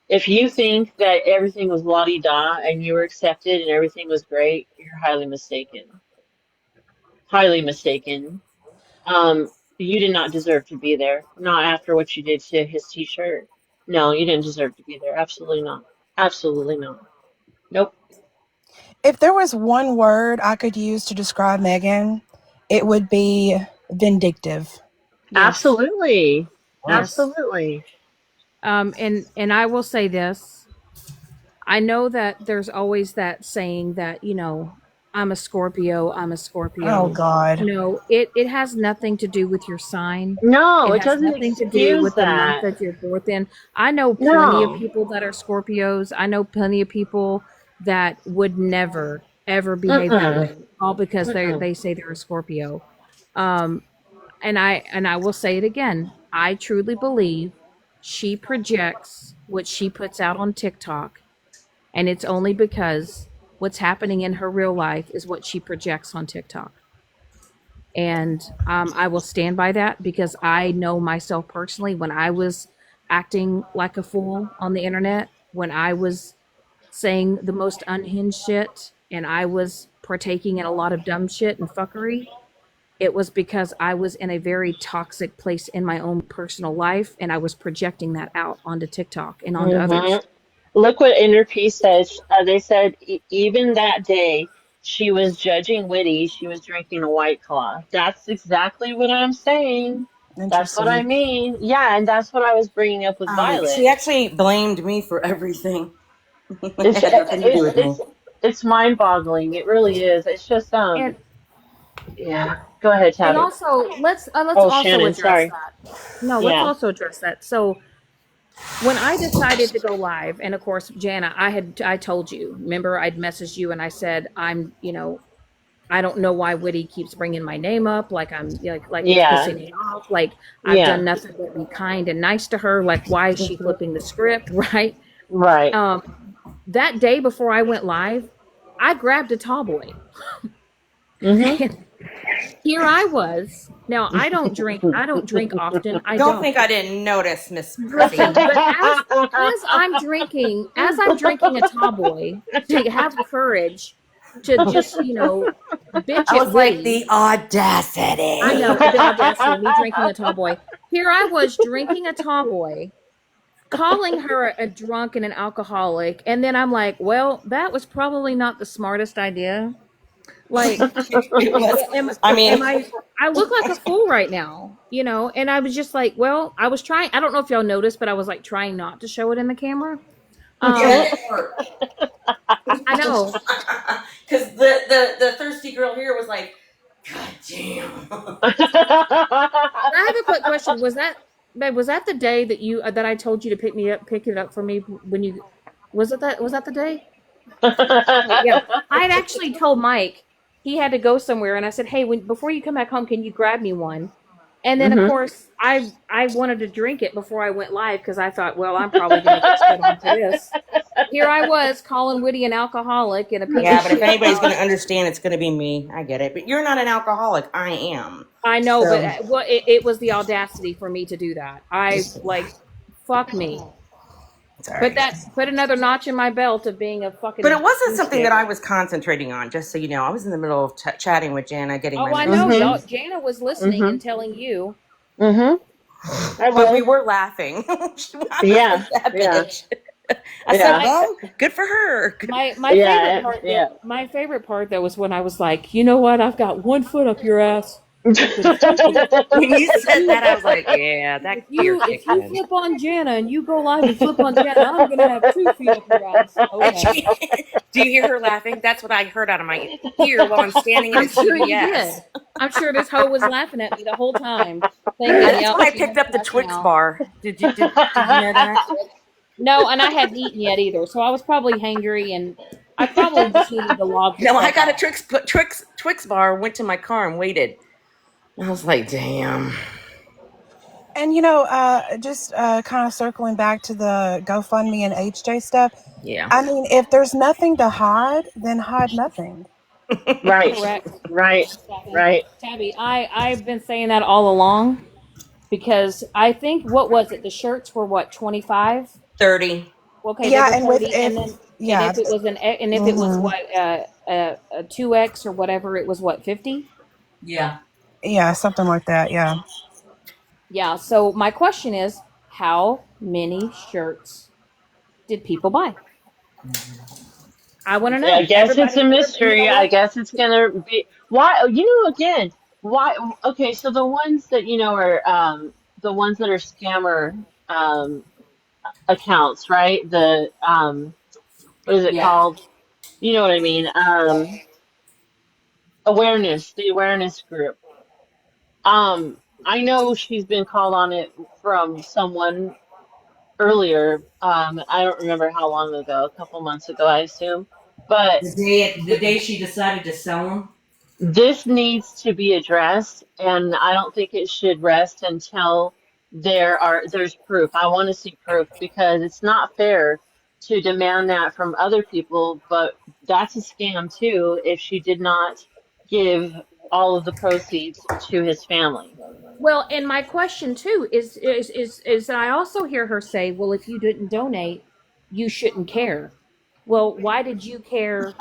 If you think that everything was la di da and you were accepted and everything was great, you're highly mistaken. Highly mistaken. You did not deserve to be there. Not after what you did to his t-shirt. No, you didn't deserve to be there. Absolutely not. Absolutely not. Nope. If there was one word I could use to describe Megan, it would be vindictive. Yes. Absolutely. Yes. Absolutely. And I will say this. I know that there's always that saying that, I'm a Scorpio, I'm a Oh Scorpio. God. It has nothing to do with your sign. No, It it has doesn't nothing to do excuse with the month that. that you're born in. I know plenty of No. people that are Scorpios. I know plenty of people that would never ever behave that Mm-mm. way, all because Mm-mm. they say they're a Scorpio. Um, and I will say it again. I truly believe she projects what she puts out on TikTok, and it's only because what's happening in her real life is what she projects on TikTok. And I will stand by that because I know myself personally when I was acting like a fool on the internet, when I was saying the most unhinged shit, and I was partaking in a lot of dumb shit and fuckery. It was because I was in a very toxic place in my own personal life, and I was projecting that out onto TikTok and onto Hmm. others. Look what Inner Peace says. They said even that day she was judging Witty, she was drinking a White Claw. That's exactly what I'm saying. That's what I Interesting. mean. Yeah, and that's what I was bringing up with She Violet. actually blamed me for everything. It It's had nothing to do it's with me. it's it's mind-boggling. It really is. It's just And yeah. Go ahead, and Tabby. also let's Oh, also Shannon, address sorry. that. No, let's Yeah. also address that. So when I decided to go live, and of course, Jana, I told you. Remember, I'd messaged you and I said I don't know why Witty keeps bringing my name up, like I'm like it's Yeah. pissing me off. Like I've done Yeah. nothing but be kind and nice to her. Like why is she Hmm. flipping the script, right? Right. Um, that day before I went live, I grabbed a tall boy. Hmm. here I was. Now I don't drink. I don't drink often. I Don't don't. think I didn't notice, Miss Listen, Pussy. but as I'm drinking a tall boy, to have courage to just, bitch I at was like, Witty. the I audacity. know the audacity of me drinking a tall boy. Here I was drinking a tall boy, calling her a drunk and an alcoholic, and then I'm like, well, that was probably not the smartest idea. Like, It was, am I am mean, I look like a fool right now, and I was just like, well, I was trying. I don't know if y'all noticed, but I was like trying not to show it in the camera. yeah, Um, it didn't work. I know. Because the thirsty girl here was like, God damn. I have a quick question. Was that, babe, was that the day that that I told you to pick it up for me when you was that the day? Okay, yeah. I had actually told Mike he had to go somewhere, and I said, "Hey, before you come back home, can you grab me one?" And then, of Mhm. course, I wanted to drink it before I went live because I thought, well, I'm probably going to get spit on for this. Here I was calling Woody an alcoholic and a piece Yeah, of but if shit anybody's about. going to understand, it's going to be me. I get it. But you're not an alcoholic. I am. I know, but So, it was the audacity for me to do that. I just, like, fuck me. Put sorry. that, put another notch in my belt of being a But it fucking wasn't something that douchebag. I was concentrating on, just so you know. I was in the middle of chatting with Jana, getting Oh, my I know, Mhm. y'all. medication. Jana was listening and Mhm. telling you. Mhm. I But we was. were laughing. I was Yeah. like, that Yeah. bitch. I said, Yeah. My well, good for her. my favorite Yeah. part Yeah. though was when I was like, you know what? I've got one foot up your ass. But When you if said you that, I was like, yeah, that gear if kicked you in. flip on Jana and you go live and flip on Jana, I'm gonna have 2 feet up your ass. And Okay. she, do you hear her laughing? That's what I heard out of my ear while I'm standing in a I'm sure you CVS. did. I'm sure this hoe was laughing at me the whole time, thinking, That's yep, when I she picked done up the cussed Twix now. bar. Did you know that? No, and I hadn't eaten yet either, so I was probably hangry and I probably just needed to log the No, I fuck got a off. Twix bar. Went to my car and waited. I was like, damn. And just kind of circling back to the GoFundMe and HJ stuff. Yeah. I mean, if there's nothing to hide, then hide nothing. Right. Correct. Right. Tabby. Right. Tabby, I've been saying that all along because I think what was it? The shirts were what, 25? 30. Okay, they Yeah, were and with 30, and if then yeah, if it was hmm what a 2X or whatever, it was what, 50? Yeah. yeah, something like that. Yeah. Yeah, so my question is, how many shirts did people buy? I want to I know. guess it's a You know mystery. I what? guess it's gonna be why. Again, why? Okay, so the ones that are the ones that are scammer accounts, right? The what is it Yeah. called? You know what I mean? The awareness group. I know she's been called on it from someone earlier. I don't remember how long ago, a couple months ago, I assume. But The day she decided to sell them. this needs to be addressed, and I don't think it should rest until there's proof. I want to see proof because it's not fair to demand that from other people, but that's a scam too if she did not give all of the proceeds to his family. Well, and my question too is I also hear her say, "Well, if you didn't donate, you shouldn't care." Well, why did you care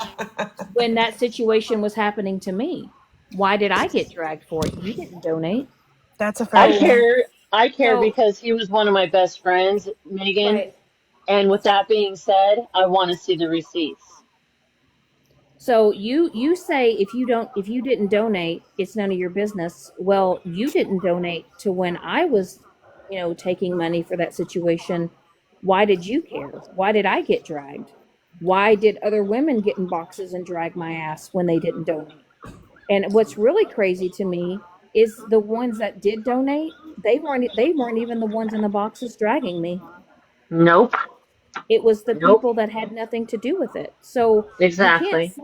when that situation was happening to me? Why did I get dragged for it? You didn't donate. That's a I fair So, point. care I care so because he was one of my best friends, Megan, right. and with that being said, I want to see the receipts. So you say if you didn't donate, it's none of your business. Well, you didn't donate to when I was, taking money for that situation. Why did you care? Why did I get dragged? Why did other women get in boxes and drag my ass when they didn't donate? And what's really crazy to me is the ones that did donate, they weren't even the ones in the boxes dragging me. Nope. It was the Nope. people that had nothing to do with it. So Exactly.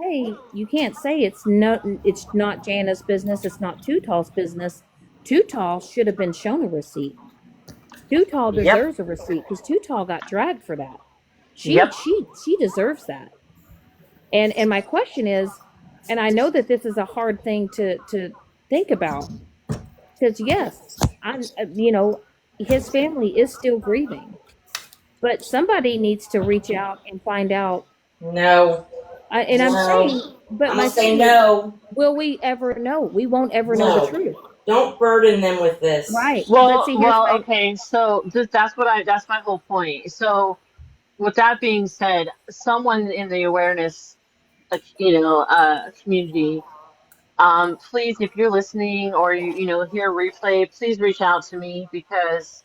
you can't say it's not Jana's business, it's not Too Tall's business. Too Tall should have been shown a receipt. Too Tall Yep. deserves a receipt because Too Tall got dragged for that. She Yep. she she deserves that. And my question is, and I know that this is a hard thing to think about. Because yes, I'm, his family is still grieving, but somebody needs to reach out and find out. No, And I'm no. saying, but I'm my gonna say thing is, no, will we ever know? We won't ever know the no. truth. Don't burden them with this. Right. But Well, see, here's well, my, okay. So that's my whole point. So with that being said, someone in the awareness, community, please, if you're listening or hear a replay, please reach out to me because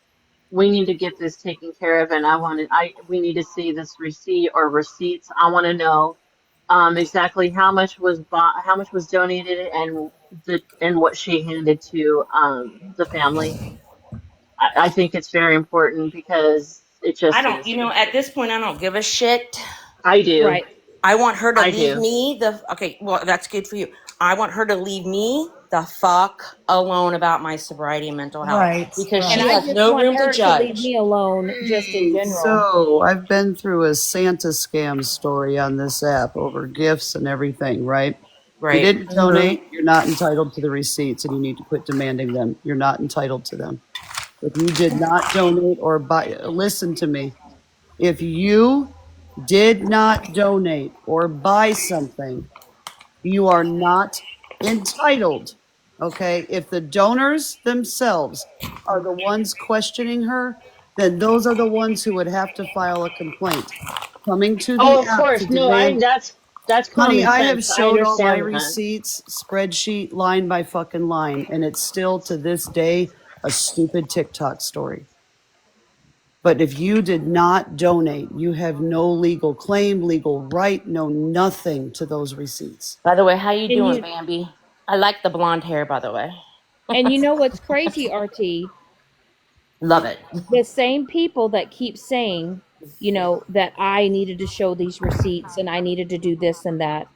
we need to get this taken care of, and we need to see this receipt or receipts. I want to know exactly how much was donated, and what she handed to the family. I think it's very important because it I just don't, is. at this point, I don't give a shit. I do. right. I want her to I leave do. me okay, well, that's good for you. I want her to leave me the fuck alone about my sobriety and mental health Right, because And she right. I has just no want room to her to leave judge. me alone just in Hey, general. so I've been through a Santa scam story on this app over gifts and everything, right? If you Right. didn't Hmm. donate, you're not entitled to the receipts and you need to quit demanding them. You're not entitled to them. If you did not donate or buy, listen to me. If you did not donate or buy something, you are not entitled. Okay. If the donors themselves are the ones questioning her, then those are the ones who would have to file a complaint. Coming to the Oh, of app to course. No, demand, that's honey, common I have sense. I showed all my understand that. receipts, spreadsheet, line by fucking line, and it's still to this day a stupid TikTok story. But if you did not donate, you have no legal claim, legal right, no nothing to those receipts. By the way, how you And doing, you Bambi? I like the blonde hair, by the way. and you know what's crazy, RT? Love it. The same people that keep saying, that I needed to show these receipts and I needed to do this and that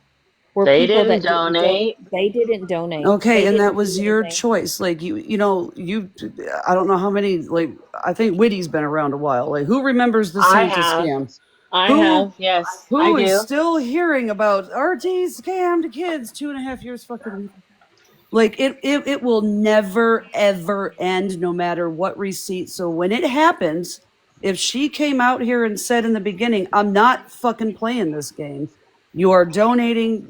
were They people didn't that didn't do donate. they didn't donate. Okay, They and that didn't was do your anything. choice. Like I don't know how many. Like I think Whitty's been around a while. Like who remembers the I Santa have. scam? I Who have. Yes, I who is do. still hearing about RT scammed kids 2.5 years fucking later? Like it will never ever end no matter what receipt. So when it happens, if she came out here and said in the beginning, I'm not fucking playing this game. You are donating,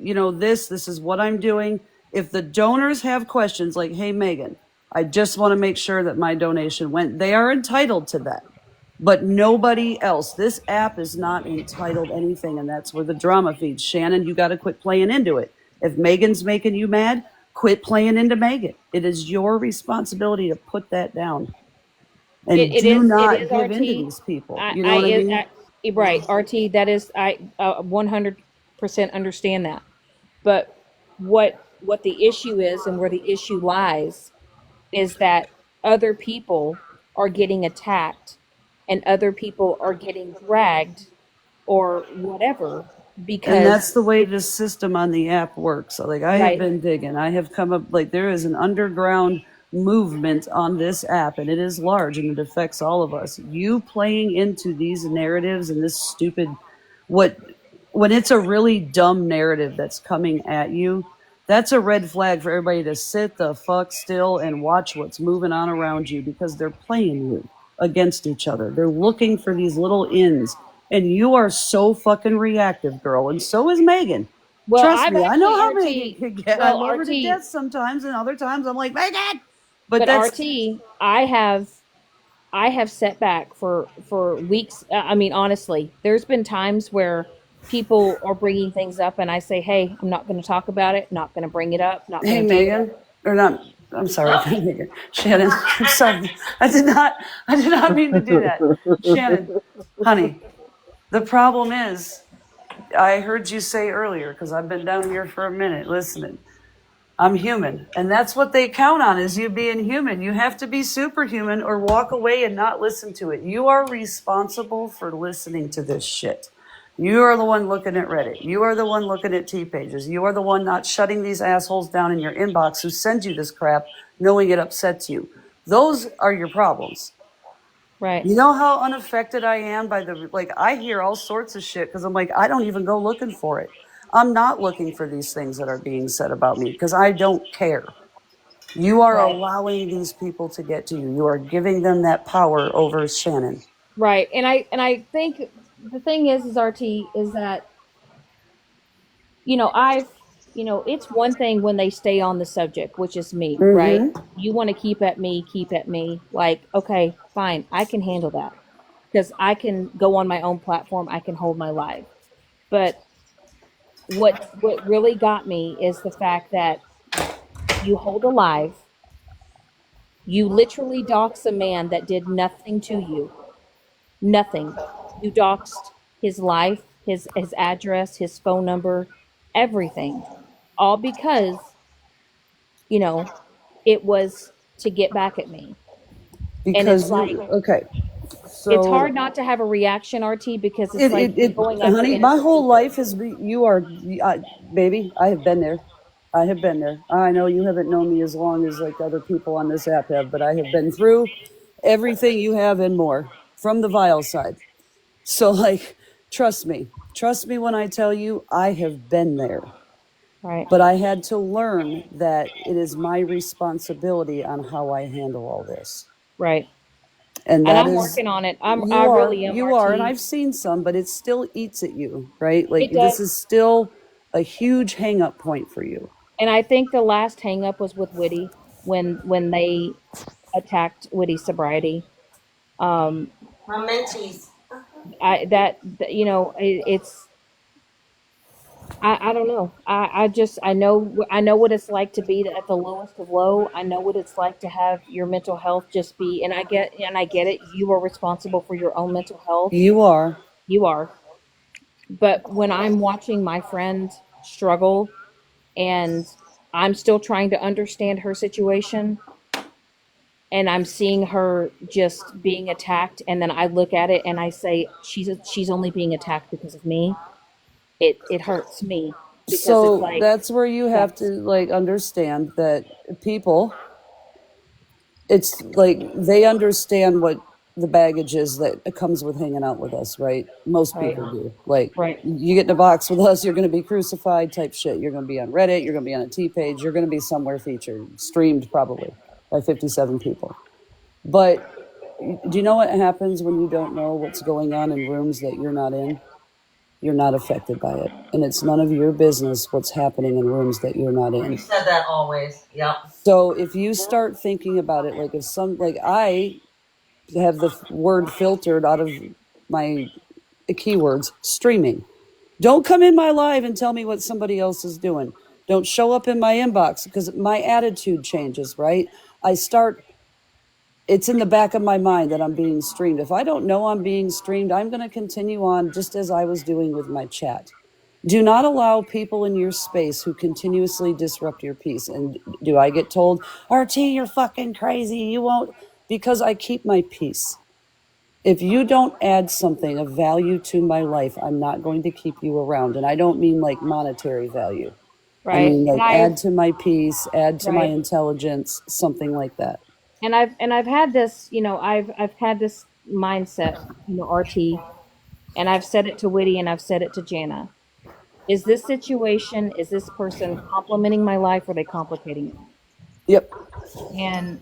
this is what I'm doing. If the donors have questions like, hey Megan, I just want to make sure that my donation went, they are entitled to that. But nobody else. This app is not entitled anything, and that's where the drama feeds. Shannon, you got to quit playing into it. If Megan's making you mad, quit playing into Megan. It is your responsibility to put that down and It not is give in to RT. these people. I You know I, what I it, mean? I right, RT, that is I 100% understand that. But what the issue is and where the issue lies is that other people are getting attacked and other people are getting dragged or whatever And that's because the way it's this system on the app works. So, like, I have right. been digging. I have come up, like, there is an underground movement on this app, and it is large and it affects all of us. You playing into these narratives and this stupid, what, when it's a really dumb narrative that's coming at you, that's a red flag for everybody to sit the fuck still and watch what's moving on around you because they're playing you against each other. They're looking for these little ins. And you are so fucking reactive, girl. And so is Megan. Well, Trust I've me, I know actually how Megan RT can get. I well love her to RT death sometimes, and other times I'm like, Megan! But but that's, RT I have set back for weeks. I mean, honestly, there's been times where people are bringing things up, and I say, "Hey, I'm not going to talk about it. Not going to bring it up. Not hey, going to do it." Megan. Or not, I'm sorry, not Megan. Shannon, I'm sorry. I did not mean to do that. Shannon, honey, the problem is, I heard you say earlier, because I've been down here for a minute listening. I'm human. And that's what they count on is you being human. You have to be superhuman or walk away and not listen to it. You are responsible for listening to this shit. You are the one looking at Reddit. You are the one looking at T pages. You are the one not shutting these assholes down in your inbox who send you this crap knowing it upsets you. Those are your problems. Right. You know how unaffected I am by like, I hear all sorts of shit because I'm like, I don't even go looking for it. I'm not looking for these things that are being said about me because I don't care. You are Right. allowing these people to get to you. You are giving them that power over Shannon. Right. And I think the thing is RT is that, I've, it's one thing when they stay on the subject, which is me, right? Mm-hmm. You want to keep at me. Like, okay, fine, I can handle that because I can go on my own platform. I can hold my live. But what really got me is the fact that you hold a live, you literally dox a man that did nothing to you, nothing. You doxed his life, his address, his phone number, everything, all because you know it was to get back at me. And it's Because like you okay. it's So hard not to have a reaction, RT, because it's it, like it, you're it going after honey, my innocent whole people. life is you are baby, I have been there. I have been there. I know you haven't known me as long as like other people on this app have, but I have been through everything you have and more from the vile side. So like trust me when I tell you I have been there. Right. But I had to learn that it is my responsibility on how I handle all this. Right. And And that I'm is working on it. I really am, you are, and RT. I've seen some, but it still eats at you, right? Like It this does. is still a huge hang up point for you. And I think the last hang up was with Witty when they attacked Witty's sobriety. Um, My mentees. it's I don't know. I know what it's like to be at the lowest of low. I know what it's like to have your mental health just be, and I get it. You are responsible for your own mental health. You are. You are. But when I'm watching my friend struggle and I'm still trying to understand her situation and I'm seeing her just being attacked, and then I look at it and I say she's only being attacked because of me. It hurts me because it's So like that's where you have to that's like understand that people, it's like they understand what the baggage is that comes with hanging out with us, right? Most right, people do. Like right, you get in a box with us, you're going to be crucified type shit. You're going to be on Reddit, you're going to be on a T page, you're going to be somewhere featured, streamed probably by 57 people. But do you know what happens when you don't know what's going on in rooms that you're not in? You're not affected by it. And it's none of your business what's happening in rooms that you're not You in. said that always. Yep. So if you start thinking about it, like if some, like I have the word filtered out of my keywords, streaming. Don't come in my live and tell me what somebody else is doing. Don't show up in my inbox because my attitude changes, right? I start, it's in the back of my mind that I'm being streamed. If I don't know I'm being streamed, I'm going to continue on just as I was doing with my chat. Do not allow people in your space who continuously disrupt your peace. And do I get told, RT, you're fucking crazy. You won't, because I keep my peace. If you don't add something of value to my life, I'm not going to keep you around. And I don't mean like monetary value. I right. mean And like I've add to my peace, add to my right, intelligence, something like that. and I've had this, I've had this mindset, RT, and I've said it to Witty and I've said it to Jana. Is this person complimenting my life or are they complicating it? Yep. And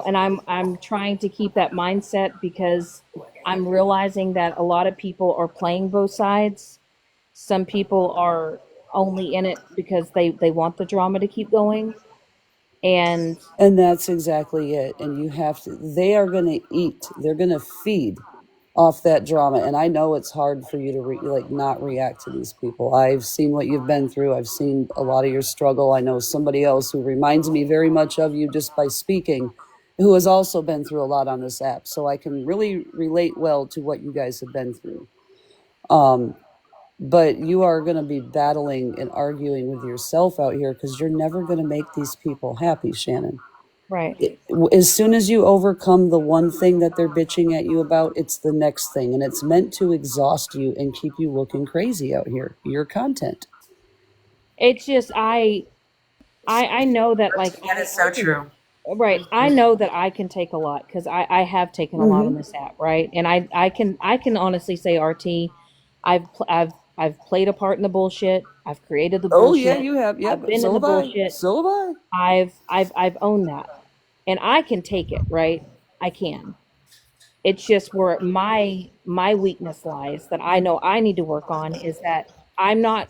and I'm trying to keep that mindset because I'm realizing that a lot of people are playing both sides. Some people are only in it because they want the drama to keep going. And And that's exactly it. And you have to, they are going to eat, they're going to feed off that drama. And I know it's hard for you to like not react to these people. I've seen what you've been through. I've seen a lot of your struggle. I know somebody else who reminds me very much of you just by speaking, who has also been through a lot on this app. So I can really relate well to what you guys have been through. Um, but you are going to be battling and arguing with yourself out here because you're never going to make these people happy, Shannon. right, As soon as you overcome the one thing that they're bitching at you about, it's the next thing. And it's meant to exhaust you and keep you looking crazy out here, your content. it's just I know that like That is I so can. true. Right. I know that I can take a lot because I have taken a lot on Mm-hmm. this app, right? And I can honestly say, RT, I've I've played a part in the bullshit. I've created the Oh yeah, bullshit. you have. Yep. I've been in So the have I. bullshit. So have I. I've owned that. And I can take it, right? I can. It's just where my weakness lies that I know I need to work on is that I'm not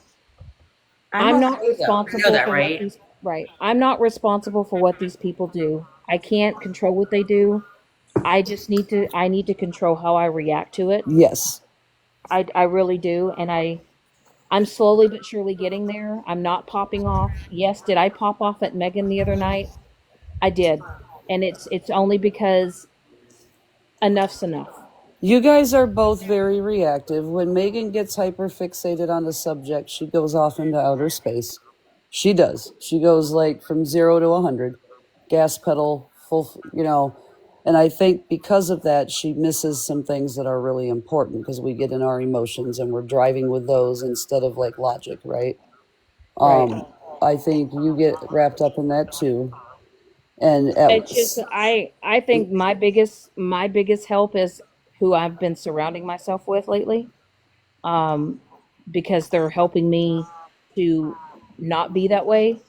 I'm I'm okay not though. You know responsible that, for what right? these right. I'm not responsible for what these people do. I can't control what they do. I need to control how I react to it. Yes. I really do, and I'm slowly but surely getting there. I'm not popping off. Yes, did I pop off at Megan the other night? I did. And it's only because enough's enough. You guys are both very reactive. When Megan gets hyper fixated on the subject, she goes off into outer space. She does. She goes like from 0 to 100, gas pedal, full, And I think because of that, she misses some things that are really important because we get in our emotions and we're driving with those instead of like logic, right? Right. I think you get wrapped up in that too. And at, It's just I think my biggest help is who I've been surrounding myself with lately. Um because they're helping me to not be that way.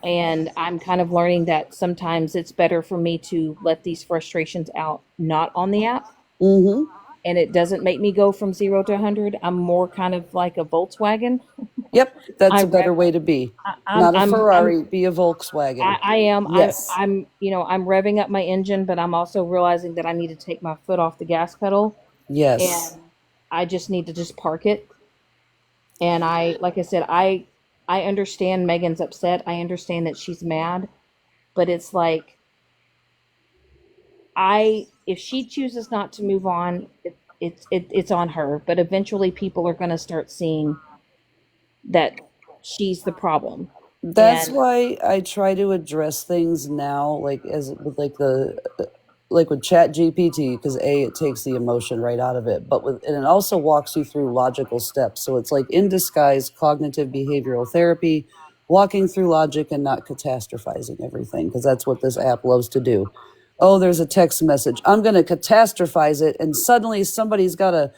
And I'm kind of learning that sometimes it's better for me to let these frustrations out not on the app, mm-hmm. and it doesn't make me go from 0 to 100. I'm more kind of like a Volkswagen. Yep, that's I a better rev. way to be. I, I'm. Not a I'm. I'm. Ferrari, be a Volkswagen. I am. Yes. I'm. You know. I'm revving up my engine, but I'm also realizing that I need to take my foot off the gas pedal, Yes. and I just need to just park it. And like I said, I understand Megan's upset. I understand that she's mad, but it's like if she chooses not to move on, it's on her. But eventually, people are going to start seeing that she's the problem. That's And why I try to address things now, like as with like with Chat GPT, because it takes the emotion right out of it, but and it also walks you through logical steps. So it's like in disguise cognitive behavioral therapy, walking through logic and not catastrophizing everything, because that's what this app loves to do. Oh, there's a text message. I'm going to catastrophize it, and suddenly somebody's got a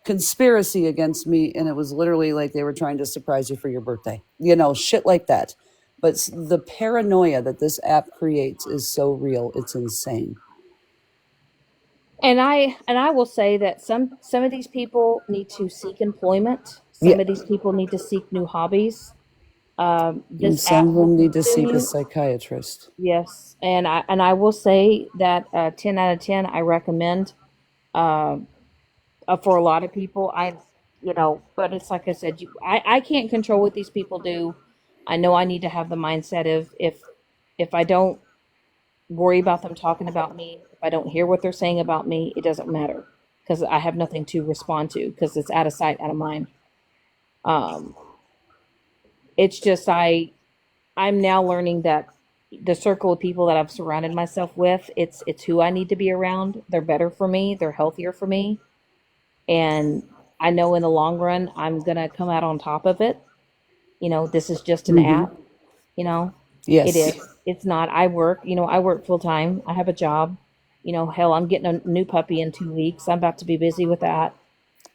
conspiracy against me, and it was literally like they were trying to surprise you for your birthday. Shit like that. But the paranoia that this app creates is so real. It's insane. I will say that some of these people need to seek employment. Yeah. Some of these people need to seek new hobbies. And This some app of will them need to consume seek a you. psychiatrist. Yes, and I will say that 10 out of 10 I recommend uh, for a lot of people. But it's like I said, I can't control what these people do. I know I need to have the mindset of if I don't worry about them talking about me, if I don't hear what they're saying about me, it doesn't matter because I have nothing to respond to because it's out of sight, out of mind. Um, it's just I'm now learning that the circle of people that I've surrounded myself with, it's who I need to be around. They're better for me. They're healthier for me, and I know in the long run I'm gonna come out on top of it. This is just an Mm-hmm. app. You know, it Yes. is. It's not. I work. I work full time. I have a job. Hell, I'm getting a new puppy in 2 weeks. I'm about to be busy with that,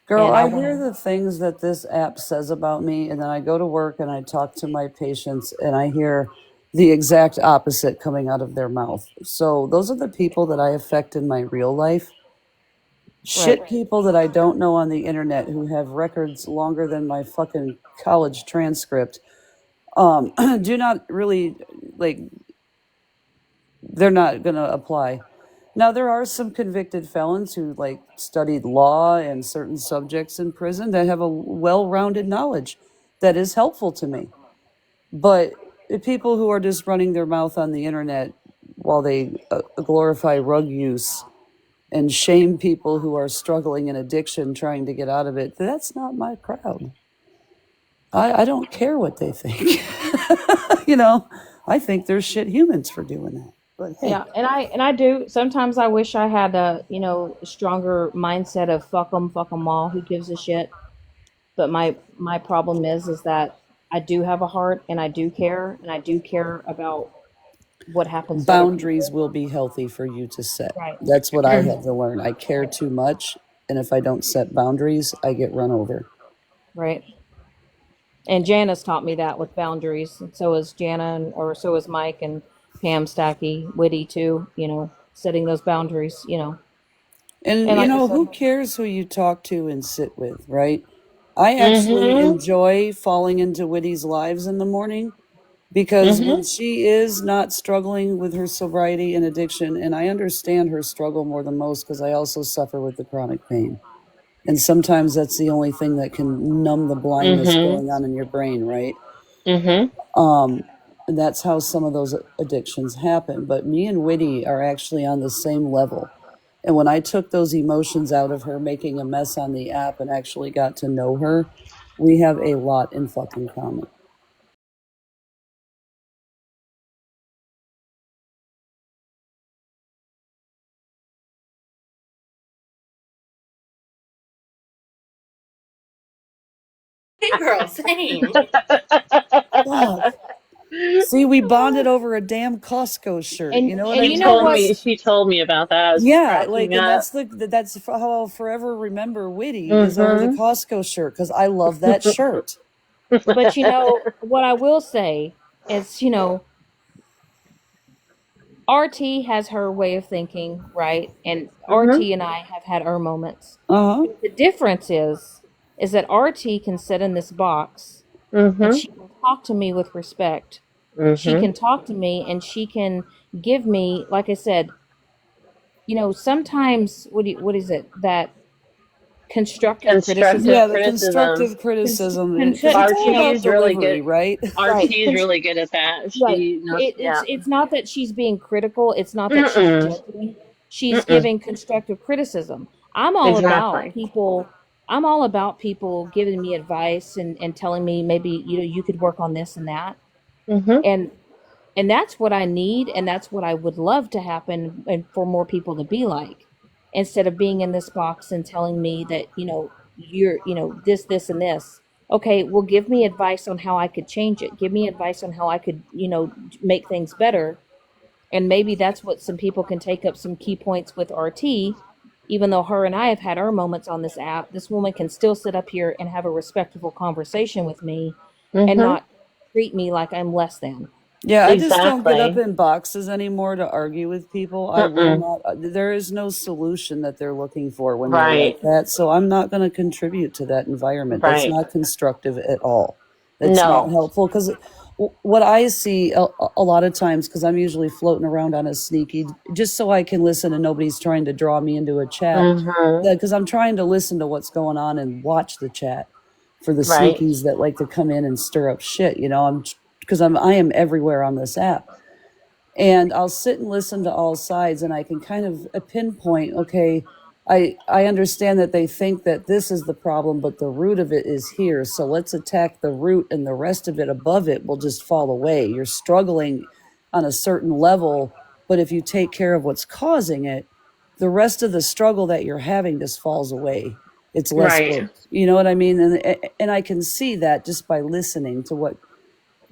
Girl, and I I want hear to. the things that this app says about me, and then I go to work and I talk to my patients, and I hear the exact opposite coming out of their mouth. So, those are the people that I affect in my real life. Right. Shit people that I don't know on the internet who have records longer than my fucking college transcript do not really like they're not going to apply. Now there are some convicted felons who like studied law and certain subjects in prison that have a well-rounded knowledge that is helpful to me. But the people who are just running their mouth on the internet while they glorify rug use and shame people who are struggling in addiction trying to get out of it, that's not my crowd. I don't care what they think. you know, I think they're shit humans for doing that. But hey, Yeah, and I do. Sometimes I wish I had a stronger mindset of fuck them all. Who gives a shit? But my problem is that I do have a heart and I do care about what happens to other boundaries people. will be healthy for you to set. Right. That's what I had to learn. I care Right. too much, and if I don't set boundaries, I get run over. Right. And Jana's taught me that with boundaries. And so is Jana, or so is Mike and Pam Stacky, Witty too. Setting those boundaries. And, And like I said, who cares who you talk to and sit with, right? I actually Mm-hmm. enjoy falling into Whitty's lives in the morning because when Mm-hmm. she is not struggling with her sobriety and addiction, and I understand her struggle more than most because I also suffer with the chronic pain. And sometimes that's the only thing that can numb the blindness Mm-hmm. going on in your brain, right? Mm-hmm. Um, and that's how some of those addictions happen. But me and Whitty are actually on the same level. And when I took those emotions out of her making a mess on the app and actually got to know her, we have a lot in fucking common. Girl, same. Fuck. See, we bonded over a damn Costco shirt. You and know what and I you know mean? what? She told me about that. I was Yeah, like, cracking and up. that's how I'll forever remember Whitty is over the Mm-hmm. Costco shirt because I love that shirt. But what I will say is, RT has her way of thinking, right? And Mm-hmm. RT and I have had our moments. Uh huh. But the difference is that RT can sit in this box and Mm-hmm. she can talk to me with respect. She Mm-hmm. can talk to me and she can give me, like I said, sometimes what is it, that constructive criticism? Constructive Yeah, the criticism. constructive criticism, because it's all about RT's really good. delivery, right? Right. RT's really good at that. Right. She knows. Yeah. It's not that she's being critical. It's not that she's Mm-mm. judging. She's Mm-mm. giving constructive criticism. I'm all about Exactly. people. I'm all about people giving me advice and telling me maybe you could work on this and that. Mm-hmm. And and that's what I need, and that's what I would love to happen, and for more people to be like, instead of being in this box and telling me that you're this and this. Okay, well, give me advice on how I could change it. Give me advice on how I could make things better. And maybe that's what some people can take up some key points with RT. Even though her and I have had our moments on this app, this woman can still sit up here and have a respectful conversation with me and Mm-hmm. not treat me like I'm less than. Yeah, I just don't get up Exactly. in boxes anymore to argue with people. I will Mm-mm. not, there is no solution that they're looking for when they're Right. like that. So I'm not going to contribute to that environment. That's Right. not constructive at all. It's not No. helpful because what I see a lot of times, because I'm usually floating around on a sneaky, just so I can listen and nobody's trying to draw me into a chat, Mm-hmm. because I'm trying to listen to what's going on and watch the chat for the Right. sneakies that like to come in and stir up shit. I am everywhere on this app, and I'll sit and listen to all sides, and I can kind of pinpoint, okay, I understand that they think that this is the problem, but the root of it is here. So let's attack the root, and the rest of it above it will just fall away. You're struggling on a certain level, but if you take care of what's causing it, the rest of the struggle that you're having just falls away. It's less Right. work. You know what I mean? And I can see that just by listening to what,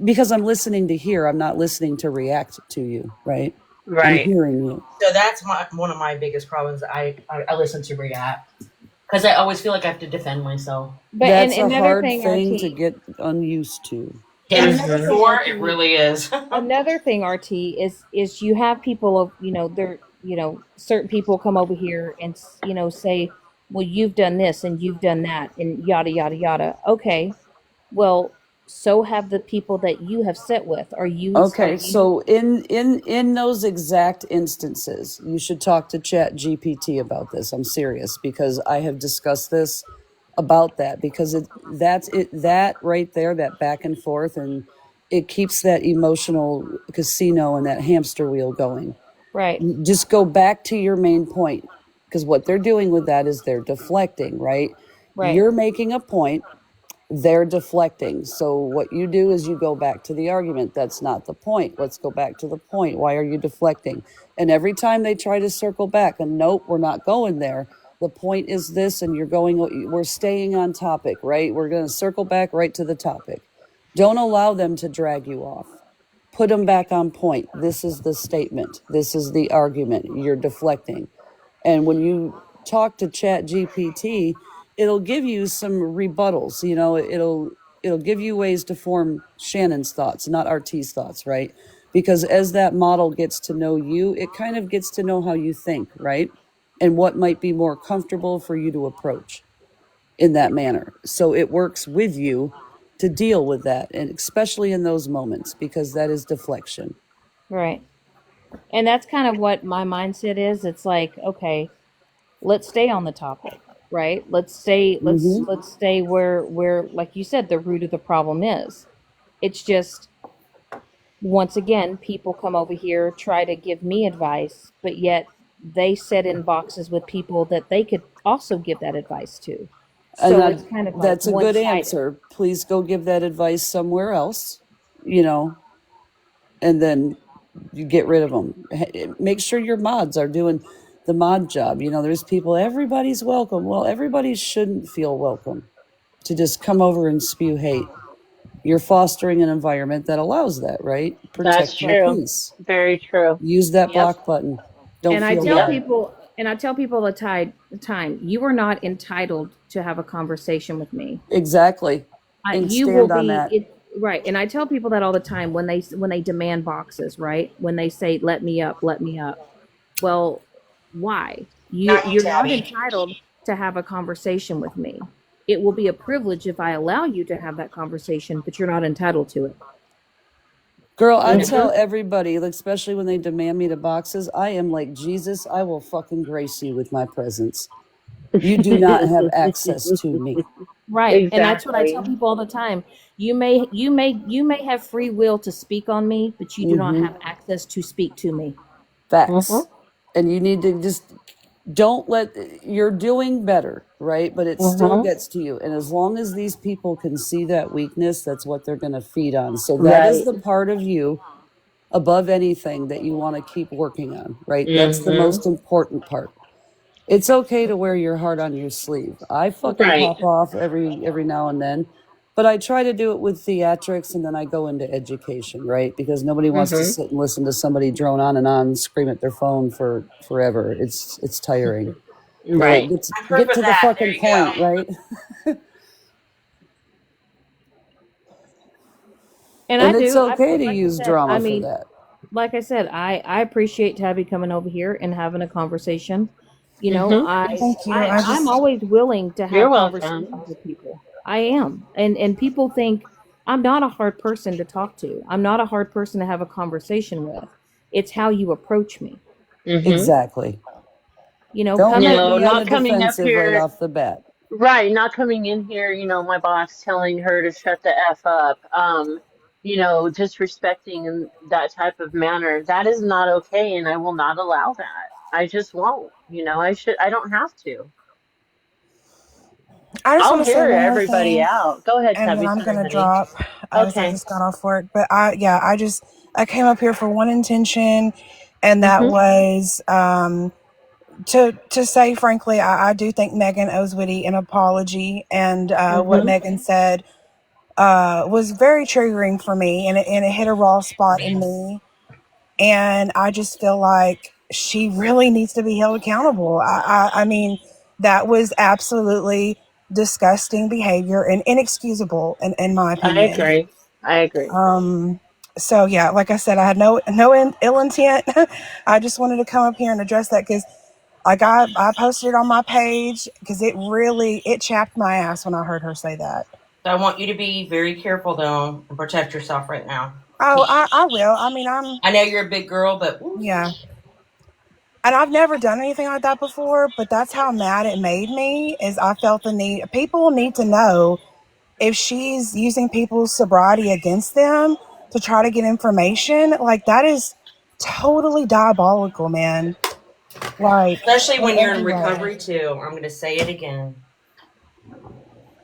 because I'm listening to hear, I'm not listening to react to you, right? I'm Right. hearing you. So that's one of my biggest problems. I listen to react because I always feel like I have to defend myself. But and That's a another hard thing, thing to RT, get unused to. Yes, another Mm-hmm. thing, before it RT, really is. another thing, RT, is you have people of they're certain people come over here and say, well, you've done this and you've done that and yada yada yada. Okay, well, so have the people that you have sat with. Okay, so in those exact instances, you should talk to Chat GPT about this. I'm serious because I have discussed this about that, because that right there, that back and forth, and it keeps that emotional casino and that hamster wheel going. right, Just go back to your main point, because what they're doing with that is they're deflecting, right? right, You're making a point, they're deflecting. So what you do is you go back to the argument. That's not the point. Let's go back to the point. Why are you deflecting? And every time they try to circle back, and nope, we're not going there. The point is this, and we're staying on topic, right? We're going to circle back right to the topic. Don't allow them to drag you off. Put them back on point. This is the statement. This is the argument. You're deflecting. And when you talk to Chat GPT, it'll give you some rebuttals. You know, it'll give you ways to form Shannon's thoughts, not RT's thoughts, right? Because as that model gets to know you, it kind of gets to know how you think, right? And what might be more comfortable for you to approach in that manner. So it works with you to deal with that, and especially in those moments, because that is deflection. Right. And that's kind of what my mindset is. It's like, okay, let's stay on the topic, right? Let's stay where like you said the root of the problem is. It's just once again people come over here try to give me advice, but yet they sit in boxes with people that they could also give that advice to. And So it's kind of like that's a good one-sided. answer. Please go give that advice somewhere else, you know, and then you get rid of them. Make sure your mods are doing the mod job. You know, there's people, everybody's welcome. Well, everybody shouldn't feel welcome to just come over and spew hate. You're fostering an environment that allows that, right? That's Protect my true. peace. Very true. Use that Yep. block button. Don't And I feel tell Yep. bad. people, and I tell people all the time, you are not entitled to have a conversation with me. Exactly. And You will stand on be that. right. And I tell people that all the time when they demand boxes, right? When they say, "Let me up, let me up." Well, why? Not you, You're not Tabby. entitled to have a conversation with me. It will be a privilege if I allow you to have that conversation, but you're not entitled to it. Girl, I tell Mm-hmm. everybody, like, especially when they demand me to boxes, I am like, Jesus, I will fucking grace you with my presence. You do not have access to me. Right. And that's what I tell Exactly. people all the time. You may have free will to speak on me, but you do not have access to speak to me. Facts. Mm-hmm. And you need to just don't let, you're doing better, right? But it still Mm-hmm. gets to you. And as long as these people can see that weakness, that's what they're going to feed on. So that is Right. the part of you above anything that you want to keep working on, right? That's the Mm-hmm. most important part. It's okay to wear your heart on your sleeve. I fucking Right. pop off every now and then, but I try to do it with theatrics, and then I go into education, right? Because nobody wants to Mm-hmm. sit and listen to somebody drone on and on, scream at their phone for forever. It's tiring. Like Right. I approve get of to the that. There fucking you go. point, right? And I And it's do. okay to Like I use said, drama for that. I appreciate Tabby coming over here and having a conversation. You know, Mm-hmm. Thank you. I'm always willing to You're have welcome. conversations with people. I am. And people think I'm not a hard person to talk to. I'm not a hard person to have a conversation with. It's how you approach me. Mm-hmm. Exactly. You know, come at Don't No, me be on not the coming up defensive right here. off the bat. Right, not coming in here, my boss telling her to shut the F up. Disrespecting in that type of manner. That is not okay, and I will not allow that. I just won't. I don't have to. I just I'll want to say hear one more everybody thing, out. Go ahead, and then Tabby. I'm Sorry, gonna honey. drop as I Okay. just got off work. But I came up here for one intention, and that Mm-hmm. was to say frankly, I do think Megan owes Witty an apology, and what Mm-hmm. Megan said was very triggering for me, and it hit a raw spot in me, and I just feel like she really needs to be held accountable. I mean, that was absolutely disgusting behavior and inexcusable in my I opinion. agree. I agree. So yeah, like I said, I had no ill intent. I just wanted to come up here and address that because like I posted it on my page because it chapped my ass when I heard her say that. So I want you to be very careful though and protect yourself right now. Oh, Because I will. I mean, I'm I know you're a big girl, but oof. yeah. And I've never done anything like that before, but that's how mad it made me is I felt the need. People need to know if she's using people's sobriety against them to try to get information, like that is totally diabolical, man. Like Especially in when you're in every way. recovery too. I'm going to say it again.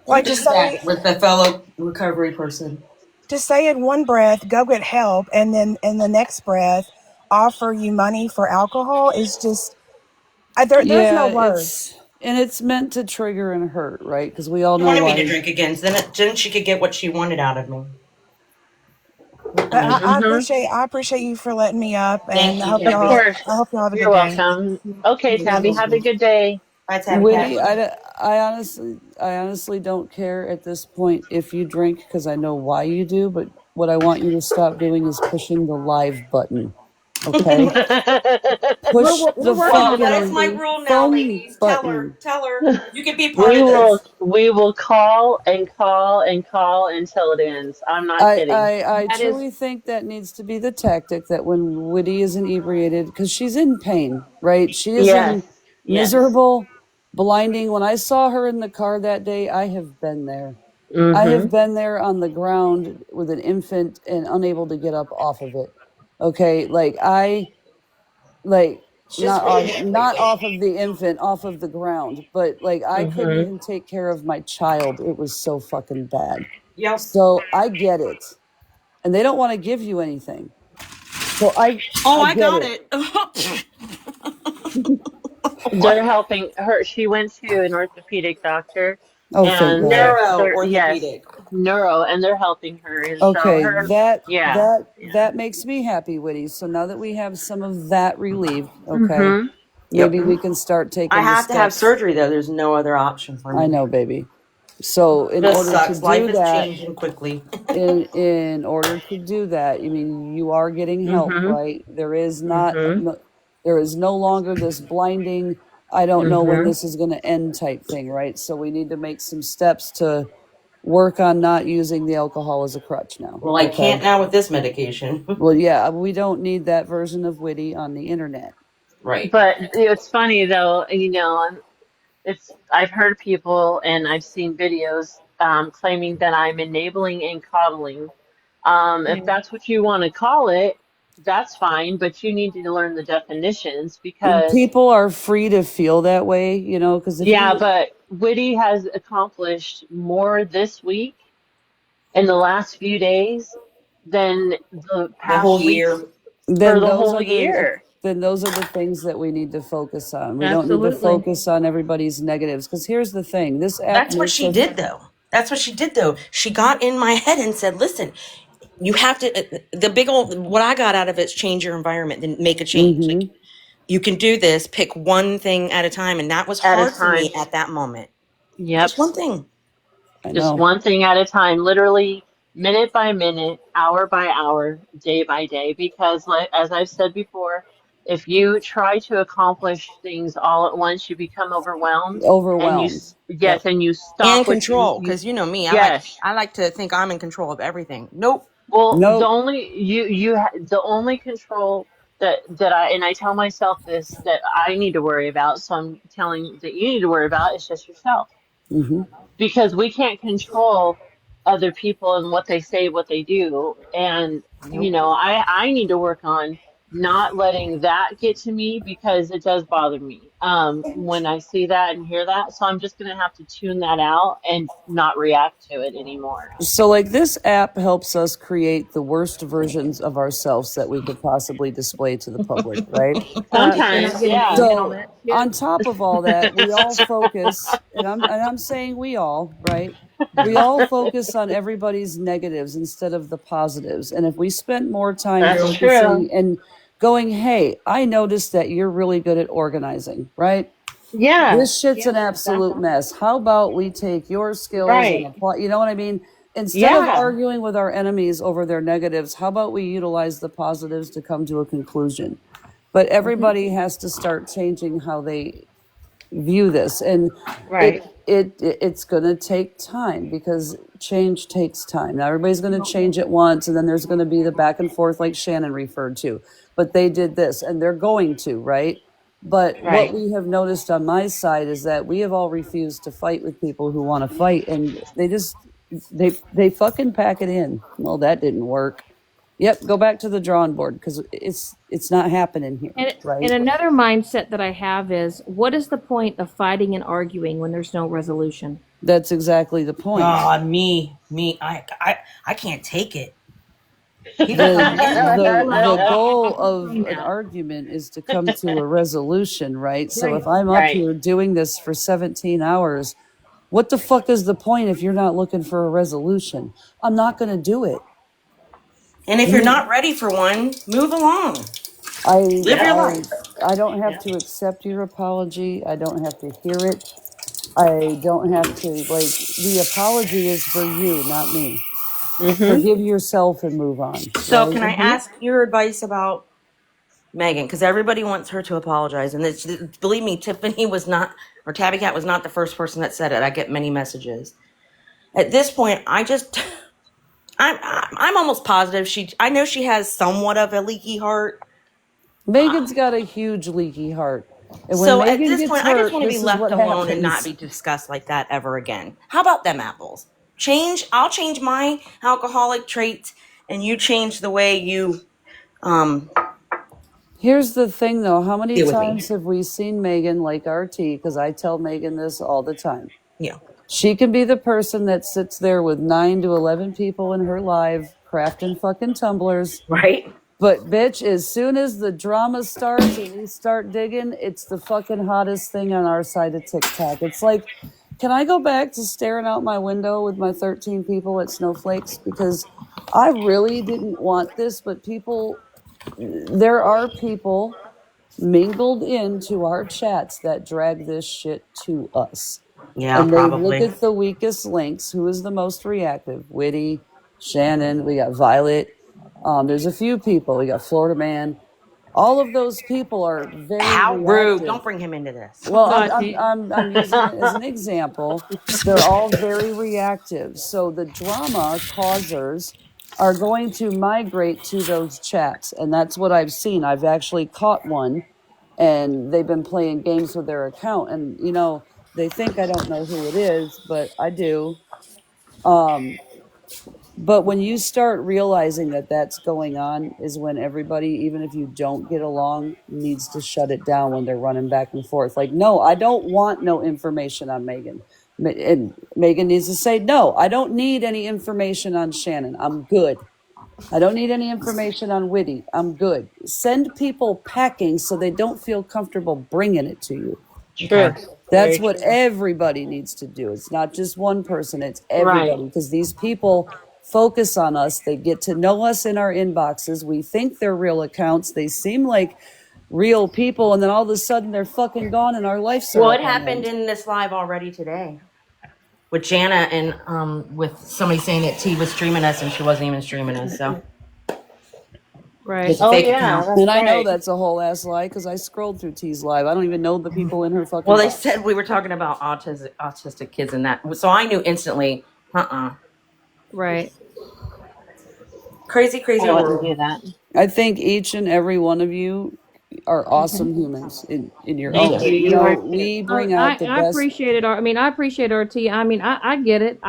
Who Like does that with a fellow recovery person? to say in one breath, go get help, and then in the next breath, offer you money for alcohol is just there's no Yeah, words. it's meant to trigger and hurt, right? Because we all She know wanted me to why. drink again. So then she could get what she wanted out of me. But Mm-mm. Mm-hmm. I appreciate you for letting me up, and Thank you, Of Tabby. course. I hope y'all have a You're good day. welcome. Okay, You as Tabby. well, Have a sweetie. good day. Bye, Tabby Witty, Cat. I honestly don't care at this point if you drink because I know why you do. But what I want you to stop doing is pushing the live button. Okay, push We're the working Well, on it, that is fucking my Misty. rule now, phone ladies. button. Tell her. You can be part of will this. we will call and call and call until it ends. I'm not kidding. I That is truly think that needs to be the tactic that when Whitty is inebriated, because she's in pain, right? She is Yes. in Yes. miserable, blinding. When I saw her in the car that day, I have been there. I have Mhm. been there on the ground with an infant and unable to get up off of it. Okay, like Just wait. not off of the infant, off of the ground, but like I couldn't Mhm. even take care of my child. It was so fucking bad. Yep. So I get it, and they don't want to give you anything. So Oh, I I get got it. it. They're helping her. She went to an orthopedic doctor, Oh, thank and God. Neuro they're yes, orthopedic. neuro, and they're helping her. And so Okay, her, yeah, yeah. that makes me happy, Whitty. So now that we have some of that relieved, okay, Mhm. Yep. maybe we can start I taking the have to have steps. surgery though. There's no other option for I me. know, baby. So in This order to sucks. Life do is that, changing quickly. in order to do that, I mean, you are getting help, Mhm. right? There is not Mhm. no, there is no longer this blinding, I don't know when Mhm. this is going to end type thing, right? So we need to make some steps to work on not using the alcohol as a crutch now. Well, I Okay. can't now with this medication. Well, yeah, we don't need that version of Witty on the internet. Right. But it's funny though, it's I've heard people and I've seen videos claiming that I'm enabling and coddling. If that's what you want to call it, that's fine, but you need to learn the definitions because, People are free to feel that way, because if yeah, you, but Whitty has accomplished more this week in the last few days than the The whole past weeks year. for then the those whole are the year. then those are the things that we need to focus on. We don't need to Absolutely. focus on everybody's negatives because here's the thing: this app That's what makes she us. did though. That's what she did though. She got in my head and said, "Listen, you have to." The big old what I got out of it is change your environment, then make a change. Like Mm-hmm. you can do this. Pick one thing at a time, and that was At a hard for me time. at that moment. Yep. Just one thing. I Just know. one thing at a time, literally minute by minute, hour by hour, day by day. Because, like, as I've said before, if you try to accomplish things all at once, you become overwhelmed, and Overwhelmed. Yep. yes, and you stop And what you control, because you know me, yes. I like to think I'm in control of everything. Nope. Well, the Nope. only the only control that I tell myself this that I need to worry about, so I'm telling that you need to worry about is just yourself Mm-hmm. because we can't control other people and what they say, what they do. And, Nope. I need to work on not letting that get to me because it does bother me when I see that and hear that. So I'm just going to have to tune that out and not react to it anymore. So, like, this app helps us create the worst versions of ourselves that we could possibly display to the public, right? You're not Sometimes, getting yeah. anything in on So, that shit. on top of all that, we all focus, and I'm saying we all, right? We all focus on everybody's negatives instead of the positives. And if we spent more time That's True. true. focusing and going, hey, I noticed that you're really good at organizing, right? Yeah. This shit's an Yes, absolute Exactly. mess. How about we take your skills and Right. apply, you know what I mean? Instead of Yeah. arguing with our enemies over their negatives, how about we utilize the positives to come to a conclusion? But Hmm. everybody has to start changing how they view this, and it Right. it's going to take time because change takes time. Now everybody's going to change at once, and then there's going to be the back and forth like Shannon referred to. But they did this and they're going to, right? But what Right. we have noticed on my side is that we have all refused to fight with people who want to fight, and they fucking pack it in. Well, that didn't work. Yep, go back to the drawing board because it's not happening here, And right? another mindset that I have is, what is the point of fighting and arguing when there's no resolution? That's exactly the point. Ah, me. I can't take it. People the come in. the goal Let's of explain an that. argument is to come to a resolution, right? So if Right. I'm up Right. here doing this for 17 hours, what the fuck is the point if you're not looking for a resolution? I'm not going to do it. And if you're You not ready for one, move along. I Live your I life. I don't have Yeah. to accept your apology. I don't have to hear it. I don't have to like the apology is for you, not me. Mm-hmm. Forgive yourself and move on, So, right? can I Mm-hmm. ask your advice about Megan? Because everybody wants her to apologize, and believe me, Tiffany was not, or Tabby Cat was not the first person that said it. I get many messages. At this point, I'm almost positive she. I know she has somewhat of a leaky heart. Megan's got a huge leaky heart. And when So at Megan this gets point, I just hurt, want to be this is left what alone and not be happens. discussed like that ever again. How about them apples? I'll change my alcoholic traits, and you change the way you um Here's the thing though, how many deal with me. times have we seen Megan like RT? Because I tell Megan this all the time. Yeah. She can be the person that sits there with 9 to 11 people in her live crafting fucking tumblers. Right? But bitch, as soon as the drama starts and we start digging, it's the fucking hottest thing on our side of TikTok. It's like, can I go back to staring out my window with my 13 people at Snowflakes? Because I really didn't want this, but there are people mingled into our chats that drag this shit to us. Yeah, And they look probably. at the weakest links. Who is the most reactive? Witty, Shannon, we got Violet. There's a few people. We got Florida Man. All of those people are very How rude. reactive. Don't bring him into this. Well, Got you. I'm using it as an example. They're all very reactive. So the drama causers are going to migrate to those chats. And that's what I've seen. I've actually caught one and they've been playing games with their account. And, they think I don't know who it is, but I do. Um, but when you start realizing that that's going on, is when everybody, even if you don't get along, needs to shut it down when they're running back and forth. Like, no, I don't want no information on Megan. And Megan needs to say, no, I don't need any information on Shannon. I'm good. I don't need any information on Witty. I'm good. Send people packing so they don't feel comfortable bringing it to you. True. Okay. That's Very what true. everybody needs to do. It's not just one person, it's Right. everybody because these people focus on us. They get to know us in our inboxes. We think they're real accounts. They seem like real people, and then all of a sudden they're fucking gone and our lives are Well, it up on happened end. in this live already today with Janna and with somebody saying that T was streaming us and she wasn't even streaming us. So Right. it's a Oh fake yeah, account. that's And I know right. that's a whole ass lie because I scrolled through T's live. I don't even know the people in her Well, fucking they box. said we were talking about autistic kids and that, so I knew instantly. Right. Crazy, crazy I wouldn't world. do that. I think each and every one of you are awesome humans in your Thank own Thank you. you. way. You are too. We bring out the I best. appreciate it. I mean, I appreciate RT. I mean, I get it.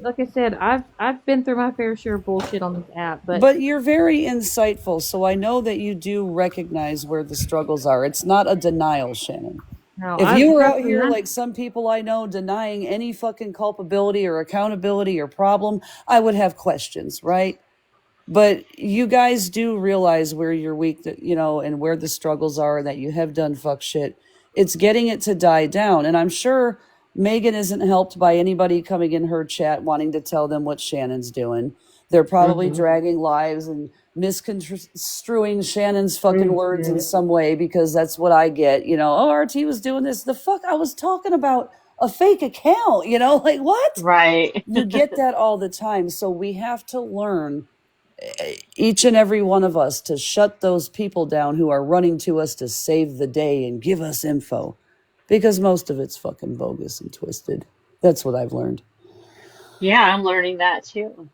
Like I said, I've been through my fair share of bullshit on this app, but But you're very insightful, so I know that you do recognize where the struggles are. It's not a denial, Shannon. no, If I you were trust out me. here like some people I know denying any fucking culpability or accountability or problem, I would have questions, right? But you guys do realize where you're weak, and where the struggles are, and that you have done fuck shit. It's getting it to die down. And I'm sure Megan isn't helped by anybody coming in her chat wanting to tell them what Shannon's doing. They're probably Mm-hmm. dragging lives and misconstruing Shannon's fucking words in Mm-hmm. some way because that's what I get. Oh, RT was doing this. The fuck? I was talking about a fake account, like what? Right. You get that all the time. So we have to learn, each and every one of us, to shut those people down who are running to us to save the day and give us info because most of it's fucking bogus and twisted. That's what I've learned. Yeah, I'm learning that too.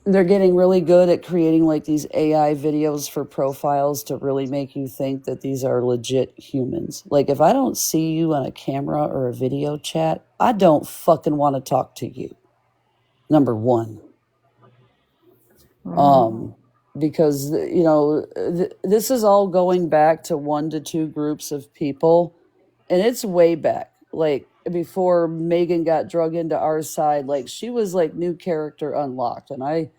They're getting really good at creating like these AI videos for profiles to really make you think that these are legit humans. Like if I don't see you on a camera or a video chat, I don't fucking want to talk to you. Number one. um because this is all going back to 1 to 2 groups of people, and it's way back, like before Megan got drug into our side. Like she was like new character unlocked, and I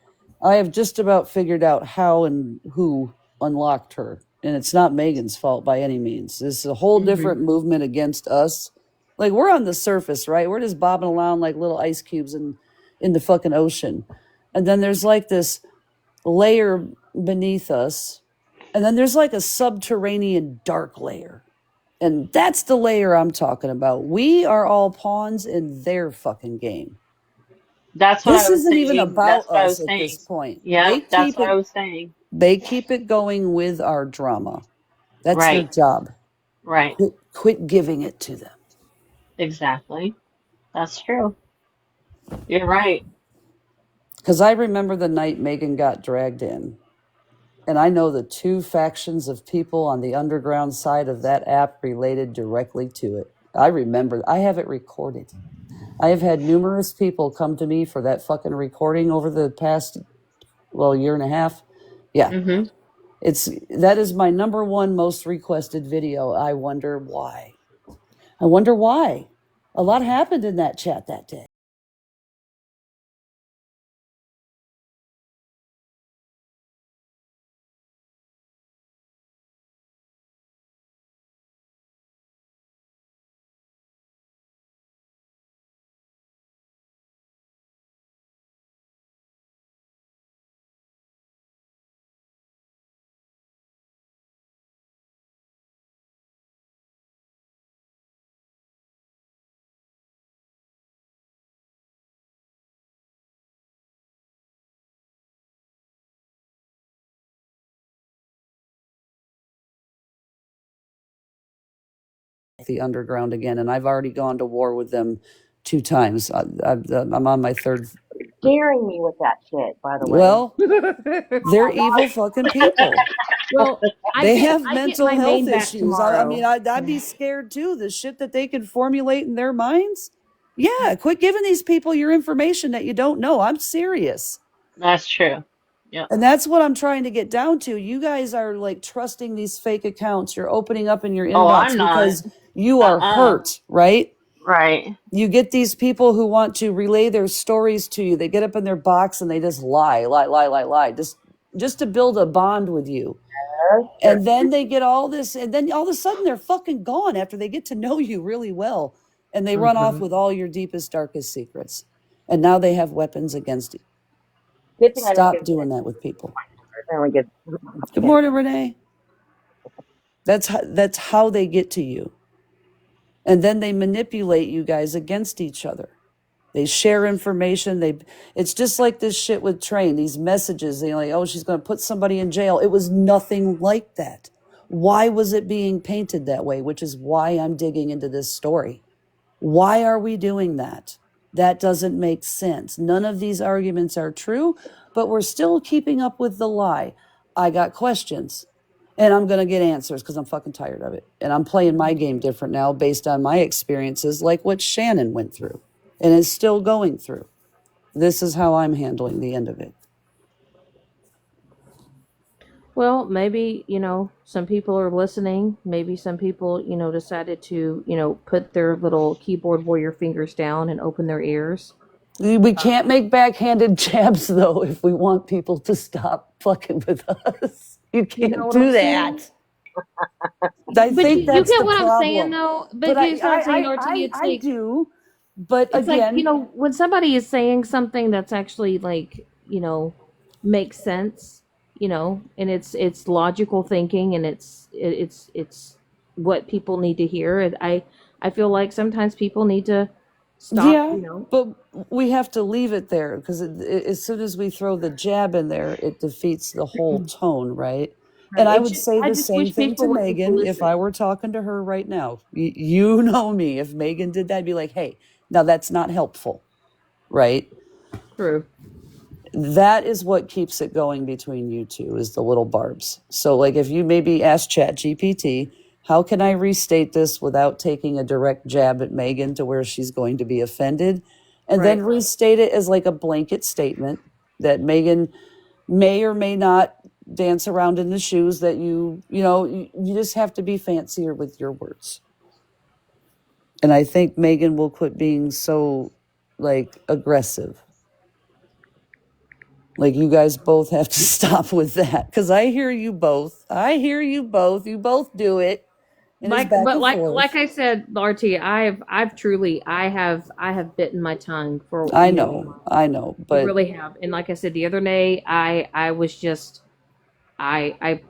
have just about figured out how and who unlocked her, and it's not Megan's fault by any means. This is a whole Mm-hmm. different movement against us. Like we're on the surface, right? We're just bobbing around like little ice cubes in the fucking ocean, and then there's like this layer beneath us, And then there's like a subterranean dark layer. And that's the layer I'm talking about. We are all pawns in their fucking game. That's what I This was isn't even saying. That's about what I us was at this saying. point. Yeah, that's what I was saying. They keep it going with our drama. That's their Right, job. right. Quit giving it to them. Exactly. That's true. You're right. Because I remember the night Megan got dragged in. And I know the two factions of people on the underground side of that app related directly to it. I remember, I have it recorded. I have had numerous people come to me for that fucking recording over the past, year and a half. Yeah. Mm-hmm. That is my number one most requested video. I wonder why. I wonder why. A lot happened in that chat that day. The underground again, and I've already gone to war with them 2 times. I'm on my third. Scaring me with that shit, by the way. Well, they're evil fucking people. Well, They have I get mental my health main back issues. I mean, tomorrow. I'd be scared too. The shit that they can formulate in their minds. Yeah, quit giving these people your information that you don't know. I'm serious. That's true. Yep. And that's what I'm trying to get down to. You guys are like trusting these fake accounts. You're opening up in your Oh, I'm inbox not. because you are Uh-uh. hurt, right? Right. You get these people who want to relay their stories to you. They get up in their box and they just lie, just to build a bond with you. And then they get all this, and then all of a sudden they're fucking gone after they get to know you really well. And they run off Mm-hmm. with all your deepest, darkest secrets. And now they have weapons against you. Good thing I don't Stop give doing that with people. I only give Good morning, Renee. That's how they get to you. And then they manipulate you guys against each other. They share information. It's just like this shit with Train, these messages, like, oh, she's going to put somebody in jail. It was nothing like that. Why was it being painted that way? Which is why I'm digging into this story. Why are we doing that? That doesn't make sense. None of these arguments are true, but we're still keeping up with the lie. I got questions and I'm going to get answers because I'm fucking tired of it. And I'm playing my game different now based on my experiences, like what Shannon went through and is still going through. This is how I'm handling the end of it. Well, maybe, some people are listening. Maybe some people, decided to, put their little keyboard warrior fingers down and open their ears. We can't make backhanded jabs, though, if we want people to stop fucking with us. You You know can't what I'm do saying? that. I But think you that's get the what I'm saying, problem. though. But But you get what I'm saying, RT. It's I like, do. But it's like, again, when somebody is saying something that's actually like, makes sense, and it's logical thinking, and it's what people need to hear. And I feel like sometimes people need to stop, yeah, but we have to leave it there because as soon as we throw the jab in there, it defeats the whole tone, right? And right? I It's would just, say I the just same wish thing to people would just Megan if listen. I were talking to her right now. You know me. If Megan did that, I'd be like, hey, now that's not helpful, right? True. That is what keeps it going between you two is the little barbs. So like if you maybe ask Chat GPT, how can I restate this without taking a direct jab at Megan to where she's going to be offended? And then Right. restate it as like a blanket statement that Megan may or may not dance around in the shoes that you just have to be fancier with your words. And I think Megan will quit being so like aggressive. Like you guys both have to stop with that because I hear you both. I hear you both. You both do it, and it's Like, back but and like forth. I said, RT, I've truly, I have bitten my tongue for, I know, I but really have. And like I said the other day, I was just, I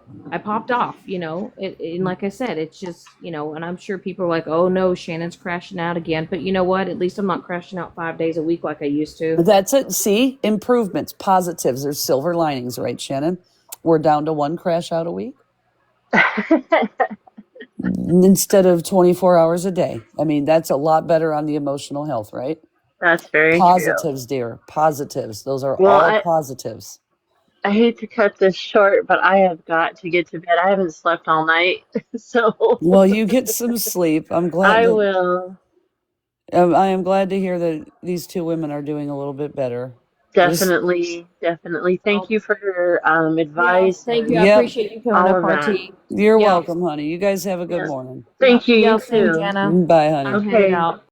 popped off, you know. And like I said, it's just, you know, and I'm sure people are like, oh no, Shannon's crashing out again. But you know what? At least I'm not crashing out 5 days a week like I used to. That's it. See, improvements, positives. There's silver linings, right, Shannon? We're down to 1 crash out a week instead of 24 hours a day. I mean, that's a lot better on the emotional health, right? That's very true. Positives, dear. Positives. Those are Well, all positives. I hate to cut this short, but I have got to get to bed. I haven't slept all night, so Well, you get some sleep. I'm glad I that will I am glad to hear that these 2 women are doing a little bit better. Just definitely thank you for your Yeah, advice thank you. I and yep. appreciate you coming all up, of that. RT. You're Yeah, welcome, honey. You guys have a good Yeah. morning. yeah, Thank you, yeah. you Same, too. Jana. Bye, honey. I'm headed Okay. out.